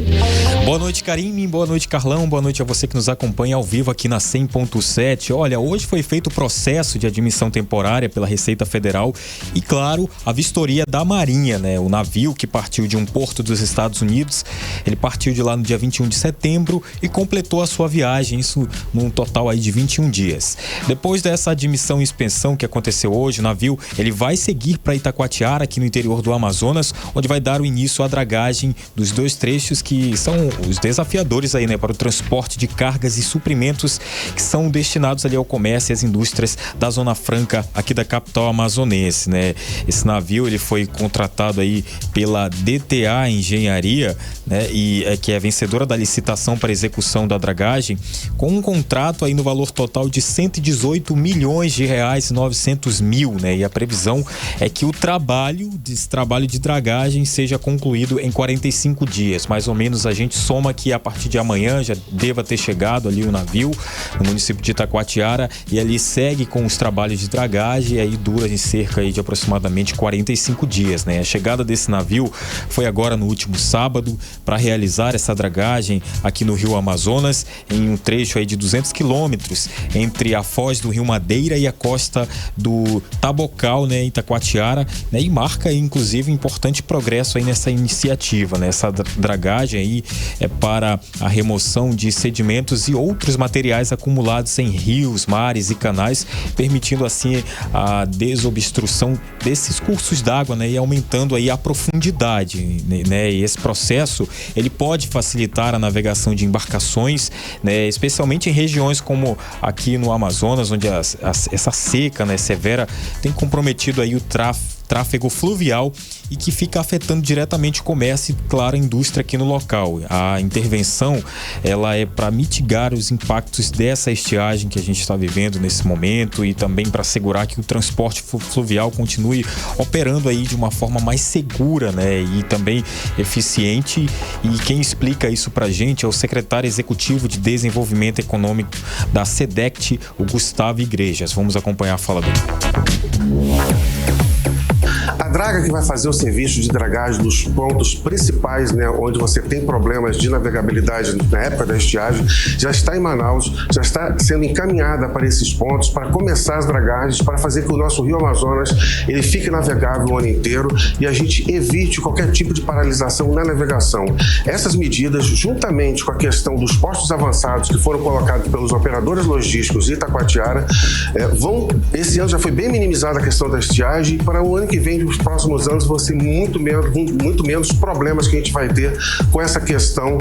Boa noite, Karine. Boa noite, Carlão. Boa noite a você que nos acompanha ao vivo aqui na 100.7. Olha, hoje foi feito o processo de admissão temporária pela Receita Federal e, claro, a vistoria da Marinha, né? O navio que partiu de um porto dos Estados Unidos, ele partiu de lá no dia 21 de setembro e completou a sua viagem, isso num total aí de 21 dias. Depois dessa admissão e inspeção que aconteceu hoje, o navio, ele vai seguir para Itacoatiara, aqui no interior do Amazonas, onde vai dar o início à dragagem dos dois trechos que são os desafiadores aí, né, para o transporte de cargas e suprimentos que são destinados ali ao comércio e às indústrias da Zona Franca aqui da capital amazonense, né? Esse navio, ele foi contratado aí pela DTA Engenharia, né, e que é vencedora da licitação para execução da dragagem, com um contrato aí no valor total de 118 milhões de reais e 900 mil, né? E a previsão é que esse trabalho de dragagem seja concluído em 45 dias. Mais ou menos a gente soma que a partir de amanhã já deva ter chegado ali o navio no município de Itacoatiara e ali segue com os trabalhos de dragagem e aí dura em cerca aí de aproximadamente 45 dias, né? A chegada desse navio Civil foi agora no último sábado para realizar essa dragagem aqui no Rio Amazonas, em um trecho aí de 200 quilômetros entre a foz do Rio Madeira e a costa do Tabocal, né, Itacoatiara, né, e marca inclusive um importante progresso aí nessa iniciativa, né? Essa dragagem aí é para a remoção de sedimentos e outros materiais acumulados em rios, mares e canais, permitindo assim a desobstrução desses cursos d'água, né, e aumentando aí a profundidade, né? E esse processo ele pode facilitar a navegação de embarcações, né, especialmente em regiões como aqui no Amazonas, onde essa seca, né, severa tem comprometido aí o tráfego fluvial e que fica afetando diretamente o comércio e, claro, a indústria aqui no local. A intervenção, ela é para mitigar os impactos dessa estiagem que a gente está vivendo nesse momento e também para assegurar que o transporte fluvial continue operando aí de uma forma mais segura, né, e também eficiente. E quem explica isso para a gente é o secretário executivo de Desenvolvimento Econômico da SEDECT, o Gustavo Igrejas. Vamos acompanhar a fala dele. A draga que vai fazer o serviço de dragagem dos pontos principais, né, onde você tem problemas de navegabilidade na época da estiagem, já está em Manaus, já está sendo encaminhada para esses pontos para começar as dragagens, para fazer que o nosso Rio Amazonas ele fique navegável o ano inteiro e a gente evite qualquer tipo de paralisação na navegação. Essas medidas, juntamente com a questão dos postos avançados que foram colocados pelos operadores logísticos de Itacoatiara, esse ano já foi bem minimizada a questão da estiagem, e para o ano que vem, nos próximos anos, vão ser muito menos problemas que a gente vai ter com essa questão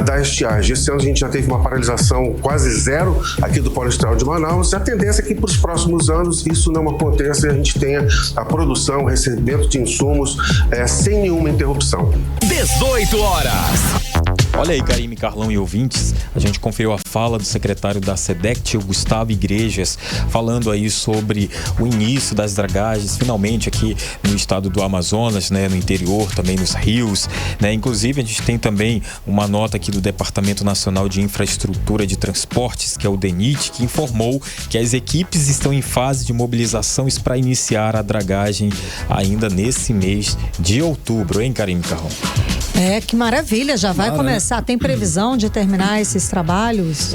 da estiagem. Esse ano a gente já teve uma paralisação quase zero aqui do Polo Industrial de Manaus, e a tendência é que para os próximos anos isso não aconteça e a gente tenha a produção, o recebimento de insumos sem nenhuma interrupção. 18 horas. Olha aí, Karime, Carlão e ouvintes, a gente conferiu a fala do secretário da SEDECT, o Gustavo Igrejas, falando aí sobre o início das dragagens, finalmente aqui no estado do Amazonas, né, no interior, também nos rios, né? Inclusive a gente tem também uma nota aqui do Departamento Nacional de Infraestrutura de Transportes, que é o DENIT, que informou que as equipes estão em fase de mobilização para iniciar a dragagem ainda nesse mês de outubro, hein, Karime, Carlão? Que maravilha, já vai começar. Tem previsão de terminar esses trabalhos?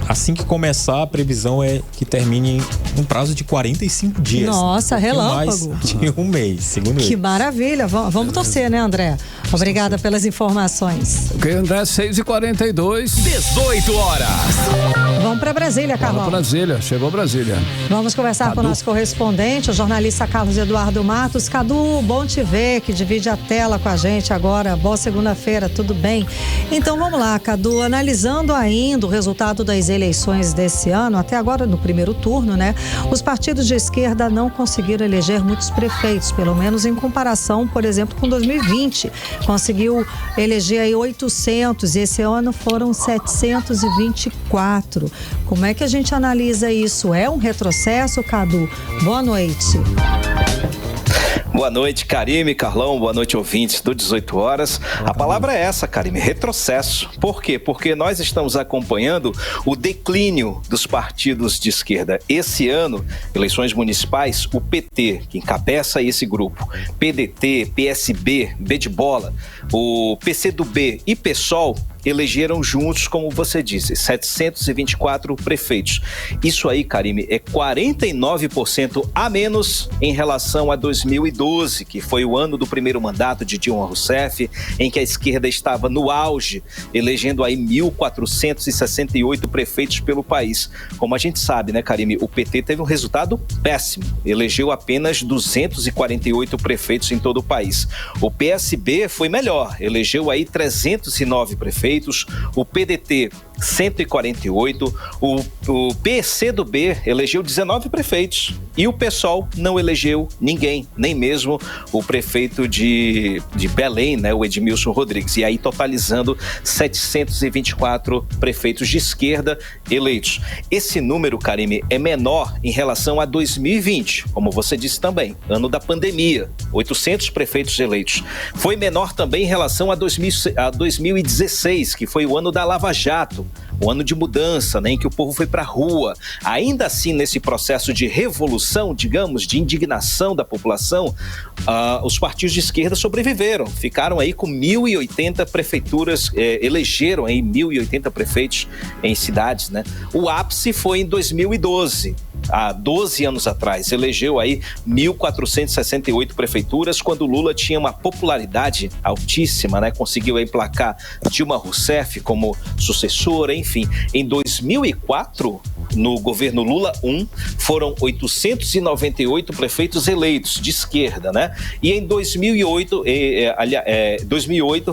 Assim que começar, a previsão é que termine em um prazo de 45 dias. Nossa, relâmpago. Mais de um mês, segundo ele. Que maravilha. Vamos torcer, né, André? Obrigada pelas informações. Ok, André, 6h42. 18 horas. Vamos para Brasília, Carlão. Vamos para Brasília, chegou Brasília. Vamos conversar com o nosso correspondente, o jornalista Carlos Eduardo Matos. Cadu, bom te ver, que divide a tela com a gente agora. Boa segunda-feira, tudo bem? Então vamos lá, Cadu, analisando ainda o resultado das eleições desse ano, até agora no primeiro turno, né? Os partidos de esquerda não conseguiram eleger muitos prefeitos, pelo menos em comparação, por exemplo, com 2020. Conseguiu eleger aí 800 e esse ano foram 724. Como é que a gente analisa isso? É um retrocesso, Cadu? Boa noite. Boa noite, Karime, Carlão, boa noite, ouvintes do 18 horas. A palavra é essa, Karime, retrocesso. Por quê? Porque nós estamos acompanhando o declínio dos partidos de esquerda. Esse ano, eleições municipais, o PT, que encabeça esse grupo, PDT, PSB, B de bola, o PCdoB e PSOL, elegeram juntos, como você disse, 724 prefeitos. Isso aí, Karime, é 49% a menos em relação a 2012, que foi o ano do primeiro mandato de Dilma Rousseff, em que a esquerda estava no auge, elegendo aí 1.468 prefeitos pelo país. Como a gente sabe, né, Karime, o PT teve um resultado péssimo, elegeu apenas 248 prefeitos em todo o país. O PSB foi melhor, elegeu aí 309 prefeitos, o PDT 148, o PCdoB elegeu 19 prefeitos e o PSOL não elegeu ninguém, nem mesmo o prefeito de Belém, né, o Edmilson Rodrigues, e aí totalizando 724 prefeitos de esquerda eleitos. Esse número, Karime, é menor em relação a 2020, como você disse também, ano da pandemia, 800 prefeitos eleitos. Foi menor também em relação a 2016, que foi o ano da Lava Jato, passado, um ano de mudança, né, em que o povo foi para a rua. Ainda assim, nesse processo de revolução, digamos, de indignação da população, os partidos de esquerda sobreviveram, ficaram aí com 1.080 prefeituras, elegeram aí 1.080 prefeitos em cidades, né? O ápice foi em 2012. Há 12 anos atrás, elegeu aí 1.468 prefeituras, quando Lula tinha uma popularidade altíssima, né? Conseguiu emplacar Dilma Rousseff como sucessora, enfim. Em 2004, no governo Lula 1, foram 898 prefeitos eleitos de esquerda, né? E em 2008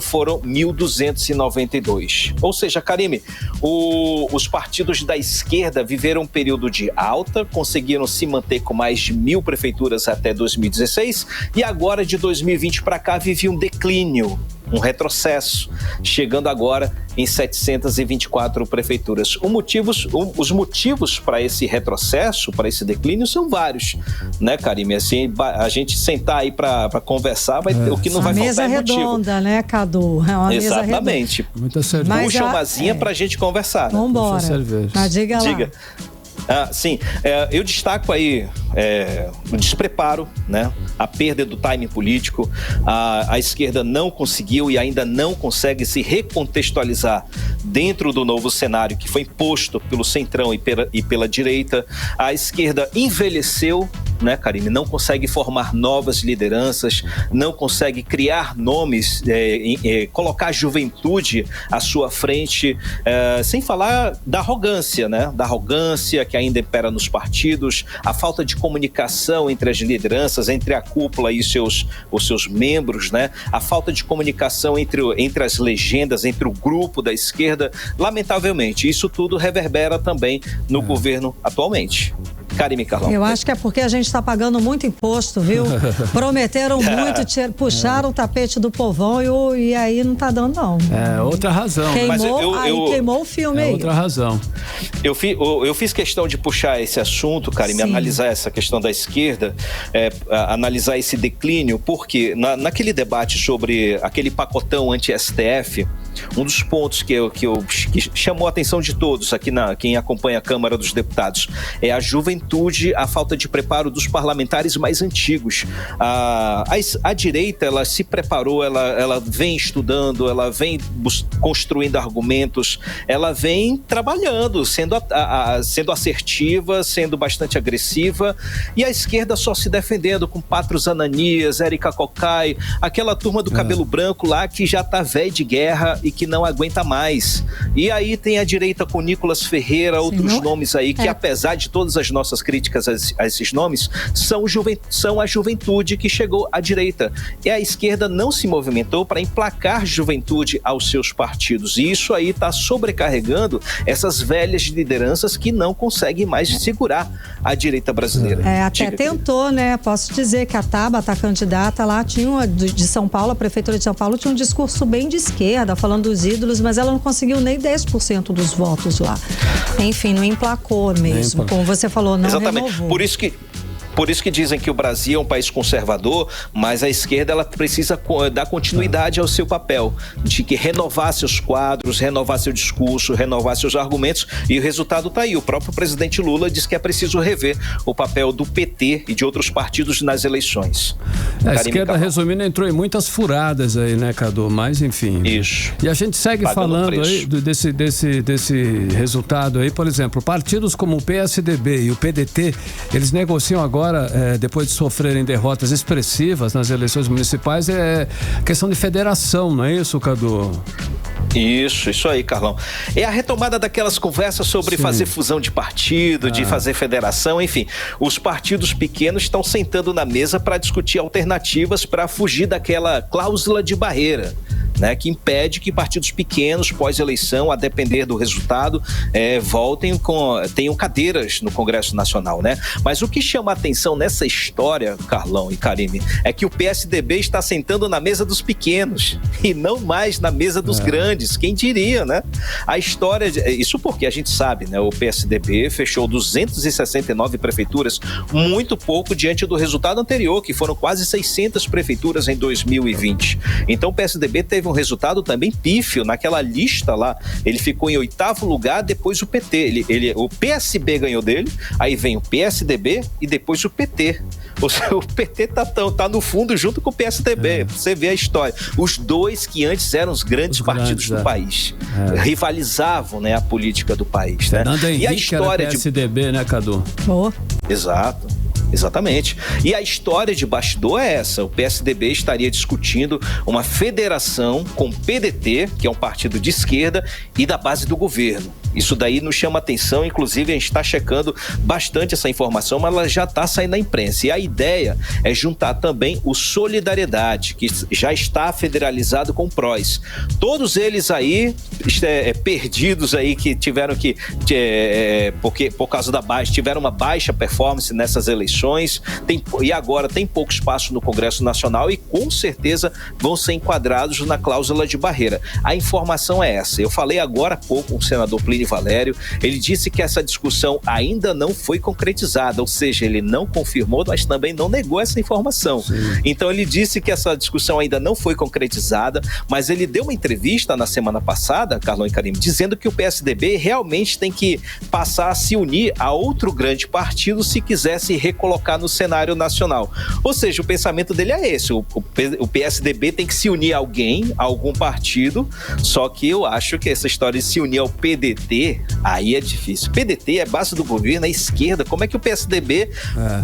foram 1.292. Ou seja, Karime, os partidos da esquerda viveram um período de alta, conseguiram se manter com mais de 1.000 prefeituras até 2016 e agora de 2020 para cá vive um declínio, um retrocesso, chegando agora em 724 prefeituras. Os motivos para esse retrocesso, para esse declínio, são vários, né, Karime? Assim, a gente sentar aí para conversar, vai ter, o que não vai faltar é motivo. Mesa redonda, né, Cadu? É uma exatamente. Mesa muita cerveja. Puxa uma asinha para a gente conversar. Né? Vambora. Mas diga lá. Diga. Sim, eu destaco aí o despreparo, né? A perda do timing político. A esquerda não conseguiu e ainda não consegue se recontextualizar dentro do novo cenário que foi imposto pelo centrão e pela direita. A esquerda envelheceu, né, Karime? Não consegue formar novas lideranças, não consegue criar nomes, colocar a juventude à sua frente, sem falar da arrogância, né? Da arrogância que ainda impera nos partidos, a falta de comunicação entre as lideranças, entre a cúpula e os seus membros, né? A falta de comunicação entre as legendas, entre o grupo da esquerda. Lamentavelmente, isso tudo reverbera também no governo atualmente. Karime, Carlão. Eu acho que é porque a gente está pagando muito imposto, viu? Prometeram muito, puxaram o tapete do povão e aí não está dando, não. É outra razão. Queimou o filme aí. Outra razão. Eu fiz questão de puxar esse assunto, Karime, analisar essa questão da esquerda, analisar esse declínio, porque naquele debate sobre aquele pacotão anti-STF, um dos pontos que chamou a atenção de todos aqui, quem acompanha a Câmara dos Deputados, é a juventude, a falta de preparo dos parlamentares mais antigos. A direita, ela se preparou, ela vem estudando, ela vem construindo argumentos, ela vem trabalhando, sendo assertiva, sendo bastante agressiva, e a esquerda só se defendendo com Patros Ananias, Érica Cocai, aquela turma do cabelo branco lá que já tá velho de guerra e que não aguenta mais. E aí tem a direita com Nicolas Ferreira, outros nomes aí que, apesar de todas as nossas críticas a esses nomes, são a juventude que chegou à direita. E a esquerda não se movimentou para emplacar juventude aos seus partidos. E isso aí está sobrecarregando essas velhas lideranças que não conseguem mais segurar a direita brasileira. Até tentou, né? Posso dizer que a Tabata, a candidata lá, tinha de São Paulo, a prefeitura de São Paulo, tinha um discurso bem de esquerda, falando dos ídolos, mas ela não conseguiu nem 10% dos votos lá. Enfim, não emplacou mesmo. Como você falou, não renovou. Por isso que dizem que o Brasil é um país conservador, mas a esquerda ela precisa dar continuidade ao seu papel, de que renovar seus quadros, renovar seu discurso, renovar seus argumentos, e o resultado está aí. O próprio presidente Lula diz que é preciso rever o papel do PT e de outros partidos nas eleições. A esquerda, resumindo, entrou em muitas furadas aí, né, Cadu? Mas, enfim. Isso. E a gente segue falando aí desse resultado aí. Por exemplo, partidos como o PSDB e o PDT, eles negociam agora, depois de sofrerem derrotas expressivas nas eleições municipais, questão de federação, não é isso, Cadu? Isso aí, Carlão. É a retomada daquelas conversas sobre fazer fusão de partido, de fazer federação, enfim. Os partidos pequenos estão sentando na mesa para discutir alternativas para fugir daquela cláusula de barreira, né, que impede que partidos pequenos, pós-eleição, a depender do resultado, tenham cadeiras no Congresso Nacional, né? Mas o que chama a atenção nessa história, Carlão e Karime, é que o PSDB está sentando na mesa dos pequenos e não mais na mesa dos grandes. Quem diria, né? A história, isso porque a gente sabe, né? O PSDB fechou 269 prefeituras, muito pouco diante do resultado anterior, que foram quase 600 prefeituras em 2020. Então o PSDB teve um um resultado também pífio. Naquela lista lá, ele ficou em 8º lugar, depois o PT. O PSB ganhou dele, aí vem o PSDB e depois o PT. Ou seja, o PT tá no fundo junto com o PSDB. Você vê a história. Os dois que antes eram os grandes partidos do país. Rivalizavam, né, a política do país. Fernando Né? Henrique e a história era PSDB, né, Cadu? Exato. Exatamente. E a história de bastidor é essa. O PSDB estaria discutindo uma federação com o PDT, que é um partido de esquerda, e da base do governo. Isso daí nos chama atenção, inclusive a gente está checando bastante essa informação, mas ela já está saindo na imprensa. E a ideia é juntar também o Solidariedade, que já está federalizado com o PROS. Todos eles aí perdidos aí, que tiveram que, porque por causa da baixa, tiveram uma baixa performance nessas eleições, e agora tem pouco espaço no Congresso Nacional e com certeza vão ser enquadrados na cláusula de barreira. A informação é essa. Eu falei agora há pouco com o senador Plínio Valério, ele disse que essa discussão ainda não foi concretizada, ou seja, ele não confirmou, mas também não negou essa informação. Sim. Então ele disse que essa discussão ainda não foi concretizada, mas ele deu uma entrevista na semana passada, Carlão e Karime, dizendo que o PSDB realmente tem que passar a se unir a outro grande partido se quiser se recolocar no cenário nacional. Ou seja, o pensamento dele é esse, o PSDB tem que se unir a alguém, a algum partido, só que eu acho que essa história de se unir ao PDT, aí é difícil. PDT é base do governo, é esquerda. Como é que o PSDB,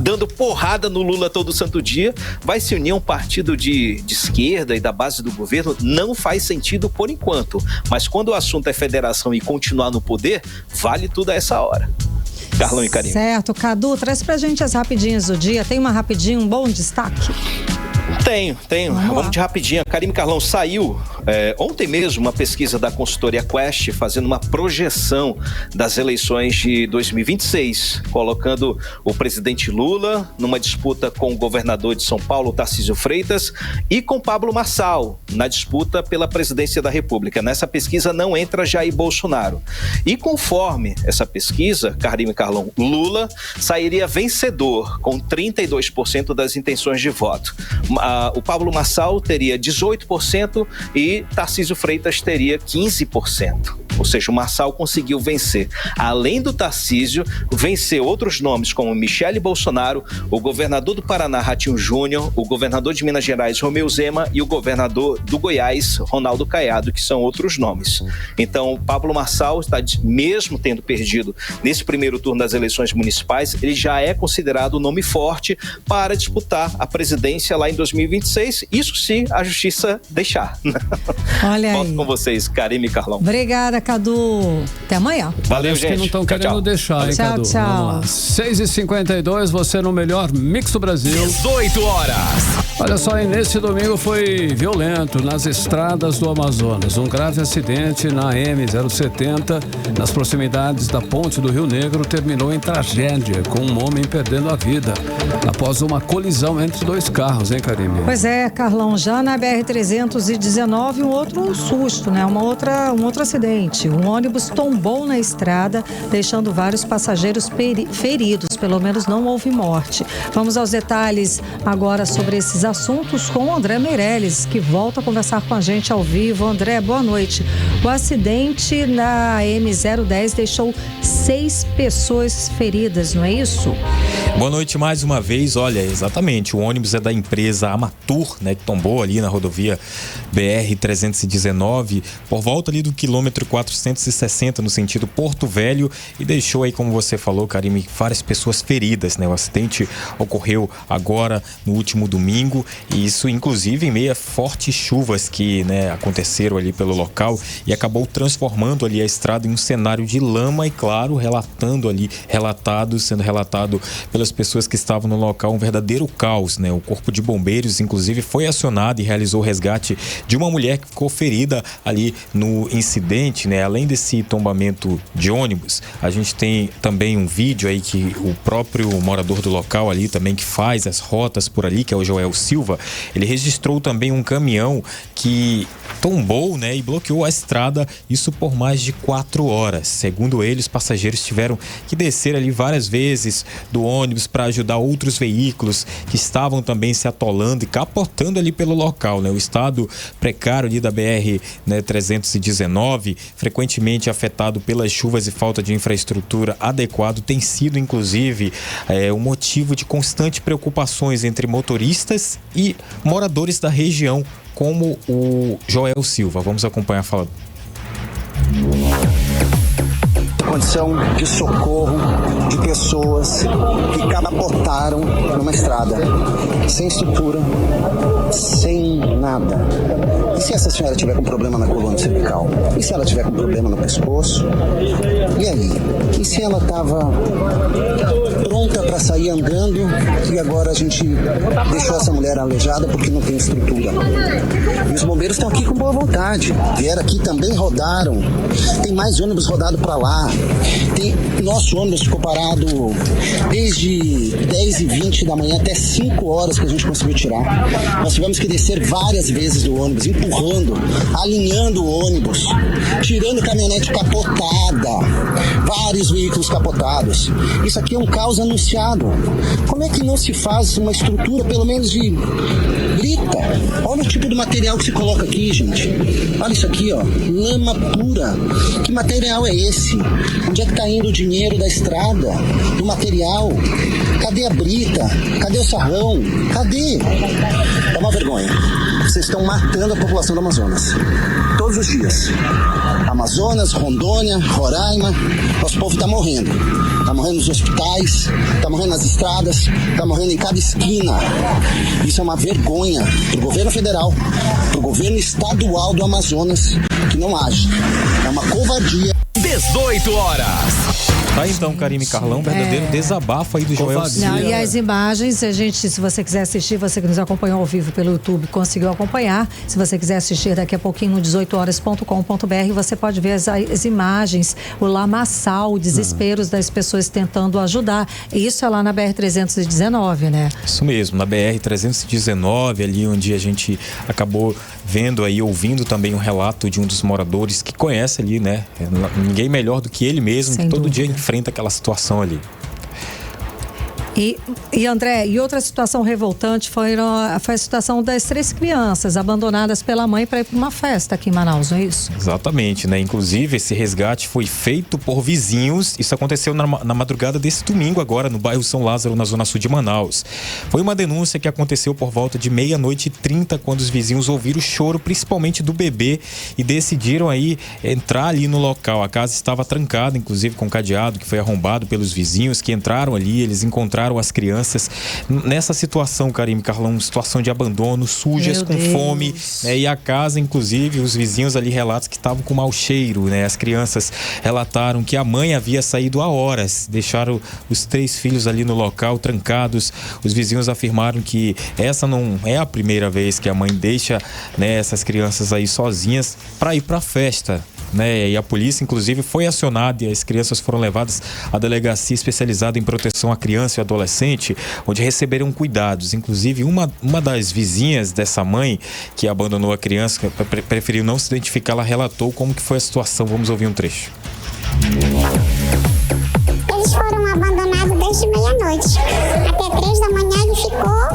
dando porrada no Lula todo santo dia, vai se unir a um partido de esquerda e da base do governo? Não faz sentido por enquanto. Mas quando o assunto é federação e continuar no poder, vale tudo a essa hora. Carlão e Karime. Certo. Cadu, traz pra gente as rapidinhas do dia. Tem uma rapidinha, um bom destaque? Tenho. Vamos de rapidinho. Karime, Carlão, saiu ontem mesmo uma pesquisa da consultoria Quest fazendo uma projeção das eleições de 2026, colocando o presidente Lula numa disputa com o governador de São Paulo, Tarcísio Freitas, e com Pablo Marçal na disputa pela presidência da República. Nessa pesquisa não entra Jair Bolsonaro. E conforme essa pesquisa, Karime, Carlão, Lula sairia vencedor com 32% das intenções de voto. O Pablo Marçal teria 18% e Tarcísio Freitas teria 15%. Ou seja, o Marçal conseguiu vencer. Além do Tarcísio, venceu outros nomes como Michele Bolsonaro, o governador do Paraná, Ratinho Júnior, o governador de Minas Gerais, Romeu Zema, e o governador do Goiás, Ronaldo Caiado, que são outros nomes. Então, o Pablo Marçal, mesmo tendo perdido nesse primeiro turno das eleições municipais, ele já é considerado um nome forte para disputar a presidência lá em 2026. Isso se a justiça deixar. Olha aí. Volto com vocês, Karime e Carlão. Obrigada, Cadu. Até amanhã. Valeu, gente. Que não estão querendo deixar, hein, tchau, Cadu? Tchau. Vamos lá. 6h52, você no melhor mix do Brasil. 18 horas. Olha só, nesse domingo foi violento nas estradas do Amazonas. Um grave acidente na M070, nas proximidades da ponte do Rio Negro, terminou em tragédia, com um homem perdendo a vida após uma colisão entre dois carros, hein, Karime? Pois é, Carlão, já na BR-319, um outro susto, né? Um outro acidente. Um ônibus tombou na estrada, deixando vários passageiros feridos. Pelo menos não houve morte. Vamos aos detalhes agora sobre esses assuntos com o André Meirelles, que volta a conversar com a gente ao vivo. André, boa noite. O acidente na M010 deixou 6 pessoas feridas, não é isso? Boa noite mais uma vez. Olha, exatamente, o ônibus é da empresa Amatur, né, que tombou ali na rodovia BR-319 por volta ali do quilômetro 460 no sentido Porto Velho e deixou aí, como você falou, Karime, várias pessoas feridas, né? O acidente ocorreu agora no último domingo e isso inclusive em meio a fortes chuvas que, né, aconteceram ali pelo local e acabou transformando ali a estrada em um cenário de lama e, claro, sendo relatado pelas pessoas que estavam no local, um verdadeiro caos, né? O Corpo de Bombeiros, inclusive, foi acionado e realizou o resgate de uma mulher que ficou ferida ali no incidente, né? Além desse tombamento de ônibus, a gente tem também um vídeo aí que o próprio morador do local ali também, que faz as rotas por ali, que é o Joel Silva, ele registrou também um caminhão que tombou, né, e bloqueou a estrada, isso por mais de 4 horas. Segundo ele, os passageiros tiveram que descer ali várias vezes do ônibus para ajudar outros veículos que estavam também se atolando atolando e capotando ali pelo local, né? O estado precário ali da BR, né, 319, frequentemente afetado pelas chuvas e falta de infraestrutura adequada, tem sido inclusive um motivo de constante preocupações entre motoristas e moradores da região, como o Joel Silva. Vamos acompanhar a fala. Condição de socorro de pessoas que capotaram numa estrada, sem estrutura, sem nada. E se essa senhora tiver com problema na coluna cervical? E se ela tiver com problema no pescoço? E aí? E se ela estava pronta para sair andando e agora a gente deixou essa mulher aleijada porque não tem estrutura? E os bombeiros estão aqui com boa vontade. Vieram aqui também, rodaram. Tem mais ônibus rodado para lá. Nosso ônibus ficou parado desde 10h20 da manhã até 5 horas que a gente conseguiu tirar. Nós tivemos que descer várias vezes do ônibus, empurrando, alinhando o ônibus, tirando caminhonete capotada, vários veículos capotados. Isso aqui é um caos anunciado. Como é que não se faz uma estrutura, pelo menos de brita? Olha o tipo de material que se coloca aqui, gente. Olha isso aqui, ó, lama pura. Que material é esse? Onde é que está indo o dinheiro da estrada, do material? Cadê a brita? Cadê o sarrão? Cadê? É uma vergonha. Vocês estão matando a população do Amazonas. Todos os dias. Amazonas, Rondônia, Roraima, nosso povo está morrendo. Está morrendo nos hospitais, está morrendo nas estradas, está morrendo em cada esquina. Isso é uma vergonha para o governo federal, para o governo estadual do Amazonas, que não age. É uma covardia. 18 horas. Tá então, Karime Carlão, verdadeiro desabafo aí do Joel Silva. E as imagens, a gente, se você quiser assistir, você que nos acompanhou ao vivo pelo YouTube, conseguiu acompanhar. Se você quiser assistir daqui a pouquinho no 18horas.com.br, você pode ver as imagens, o lamaçal, o desespero das pessoas tentando ajudar. Isso é lá na BR-319, né? Isso mesmo, na BR-319, ali onde a gente acabou vendo aí, ouvindo também um relato de um dos moradores que conhece ali, né? Ninguém melhor do que ele mesmo, que todo dia enfrenta aquela situação ali. E André, e outra situação revoltante foi a situação das 3 crianças abandonadas pela mãe para ir para uma festa aqui em Manaus, não é isso? Exatamente, né? Inclusive, esse resgate foi feito por vizinhos. Isso aconteceu na madrugada desse domingo agora, no bairro São Lázaro, na zona sul de Manaus. Foi uma denúncia que aconteceu por volta de 00:30, quando os vizinhos ouviram o choro, principalmente do bebê, e decidiram aí entrar ali no local. A casa estava trancada, inclusive com cadeado, que foi arrombado pelos vizinhos que entraram ali. Eles encontraram as crianças nessa situação, Karime Carlão, situação de abandono, sujas, com fome, né? E a casa, inclusive, os vizinhos ali relatam que estavam com mau cheiro, né? As crianças relataram que a mãe havia saído há horas, deixaram os 3 filhos ali no local, trancados. Os vizinhos afirmaram que essa não é a primeira vez que a mãe deixa, né, essas crianças aí sozinhas para ir para a festa, né? E a polícia, inclusive, foi acionada e as crianças foram levadas à delegacia especializada em proteção à criança e adolescente, onde receberam cuidados. Inclusive, uma das vizinhas dessa mãe que abandonou a criança, preferiu não se identificar, ela relatou como que foi a situação. Vamos ouvir um trecho. Eles foram abandonados desde meia-noite. Até 3 da manhã ele ficou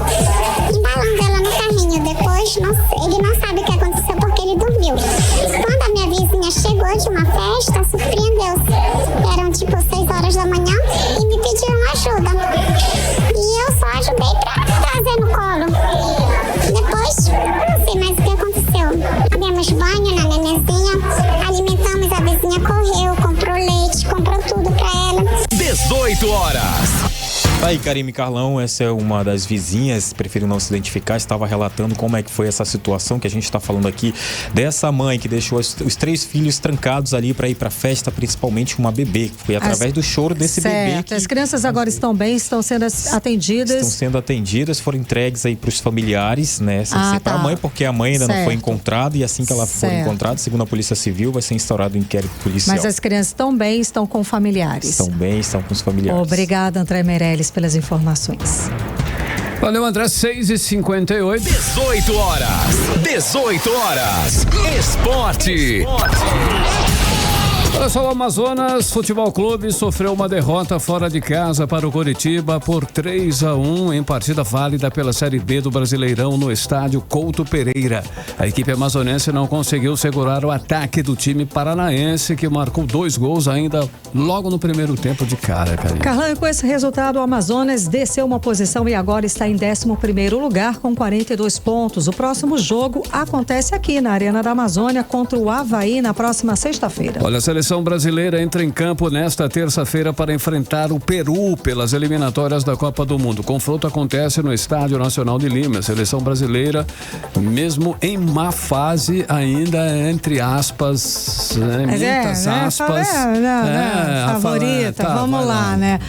embalando ela no carrinho. Depois, ele não sabe o que aconteceu porque ele dormiu. Quando a minha vizinha chegou de uma festa, surpreendeu-se. Eram tipo 6 horas da manhã e me pediram ajuda. E eu só ajudei pra trazer no colo. Depois, não sei mais o que aconteceu. Demos banho na nenenzinha, alimentamos a vizinha, correu, comprou leite, comprou tudo pra ela. 18 horas. Tá aí, Karime Carlão, essa é uma das vizinhas, prefiro não se identificar, estava relatando como é que foi essa situação que a gente está falando aqui, dessa mãe que deixou os 3 filhos trancados ali para ir para a festa, principalmente uma bebê, que foi através do choro desse bebê. As crianças agora estão bem, estão sendo atendidas. Estão sendo atendidas, foram entregues aí para os familiares, né? Sem ser para a mãe, porque a mãe ainda não foi encontrada, e assim que ela for encontrada, segundo a Polícia Civil, vai ser instaurado um inquérito policial. Mas as crianças estão bem, estão com familiares. Estão bem, estão com os familiares. Obrigada, André Meirelles, pelas informações. Valeu, André, 6h58. 18 horas. 18 horas. Esporte. Olha só, o Amazonas Futebol Clube sofreu uma derrota fora de casa para o Coritiba por 3-1 em partida válida pela Série B do Brasileirão no estádio Couto Pereira. A equipe amazonense não conseguiu segurar o ataque do time paranaense, que marcou 2 gols ainda logo no primeiro tempo de cara, Carlão, e com esse resultado, o Amazonas desceu uma posição e agora está em 11º lugar com 42 pontos. O próximo jogo acontece aqui na Arena da Amazônia contra o Avaí na próxima sexta-feira. Olha, a seleção brasileira entra em campo nesta terça-feira para enfrentar o Peru pelas eliminatórias da Copa do Mundo. O confronto acontece no Estádio Nacional de Lima. A seleção brasileira, mesmo em má fase, ainda entre aspas, muitas aspas, favorita. Vamos lá, né?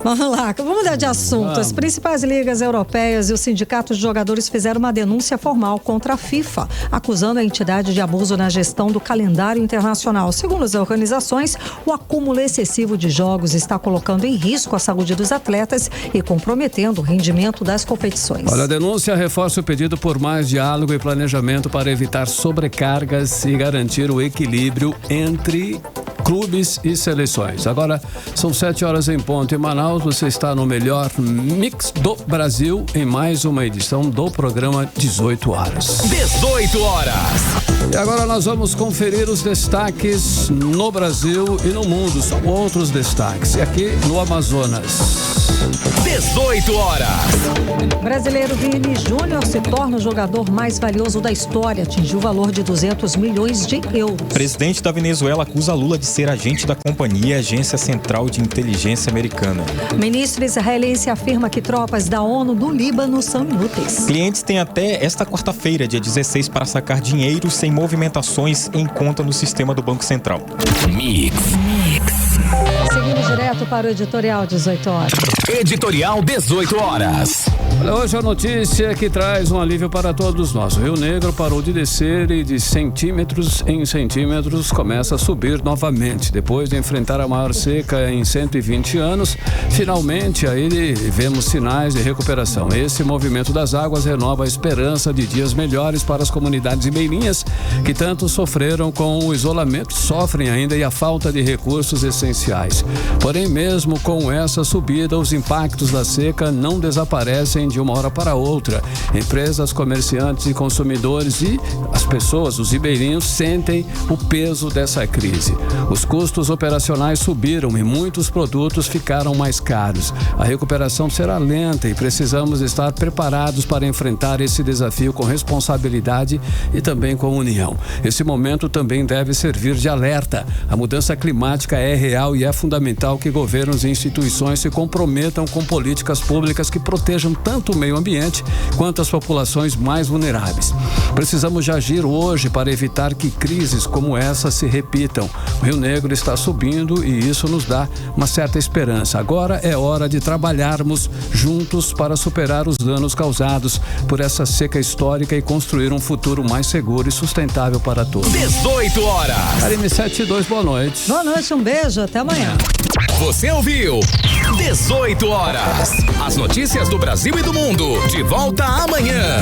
Vamos lá, vamos mudar de assunto. As principais ligas europeias e os sindicatos de jogadores fizeram uma denúncia formal contra a FIFA, acusando a entidade de abuso na gestão do calendário internacional. Segundo as organizações, o acúmulo excessivo de jogos está colocando em risco a saúde dos atletas e comprometendo o rendimento das competições. Olha, a denúncia reforça o pedido por mais diálogo e planejamento para evitar sobrecargas e garantir o equilíbrio entre clubes e seleções. Agora são 7 horas em ponto em Manaus. Você está no melhor mix do Brasil em mais uma edição do programa 18 horas. 18 horas. E agora nós vamos conferir os destaques no Brasil e no mundo. São outros destaques. E aqui no Amazonas. 18 horas. Brasileiro Vini Júnior se torna o jogador mais valioso da história. Atingiu o valor de 200 milhões de euros. Presidente da Venezuela acusa Lula de ser agente da companhia Agência Central de Inteligência Americana. Ministro israelense afirma que tropas da ONU do Líbano são inúteis. Clientes têm até esta quarta-feira, dia 16, para sacar dinheiro sem movimentações em conta no sistema do Banco Central. Mix. Seguimos direto para o editorial 18 horas. Editorial 18 horas. Hoje a notícia que traz um alívio para todos nós. O Rio Negro parou de descer e de centímetros em centímetros começa a subir novamente. Depois de enfrentar a maior seca em 120 anos, finalmente aí vemos sinais de recuperação. Esse movimento das águas renova a esperança de dias melhores para as comunidades ribeirinhas que tanto sofreram com o isolamento, sofrem ainda e a falta de recursos essenciais. Porém, mesmo com essa subida, os impactos da seca não desaparecem de uma hora para outra. Empresas, comerciantes e consumidores e as pessoas, os ribeirinhos, sentem o peso dessa crise. Os custos operacionais subiram e muitos produtos ficaram mais caros. A recuperação será lenta e precisamos estar preparados para enfrentar esse desafio com responsabilidade e também com união. Esse momento também deve servir de alerta. A mudança climática é real e é fundamental que governos e instituições se comprometam com políticas públicas que protejam tanto o meio ambiente quanto as populações mais vulneráveis. Precisamos de agir hoje para evitar que crises como essa se repitam. O Rio Negro está subindo e isso nos dá uma certa esperança. Agora é hora de trabalharmos juntos para superar os danos causados por essa seca histórica e construir um futuro mais seguro e sustentável para todos. 18 horas. Karime 72, boa noite. Boa noite, um beijo, até amanhã. Você ouviu 18 horas. As notícias do Brasil e do mundo. De volta amanhã.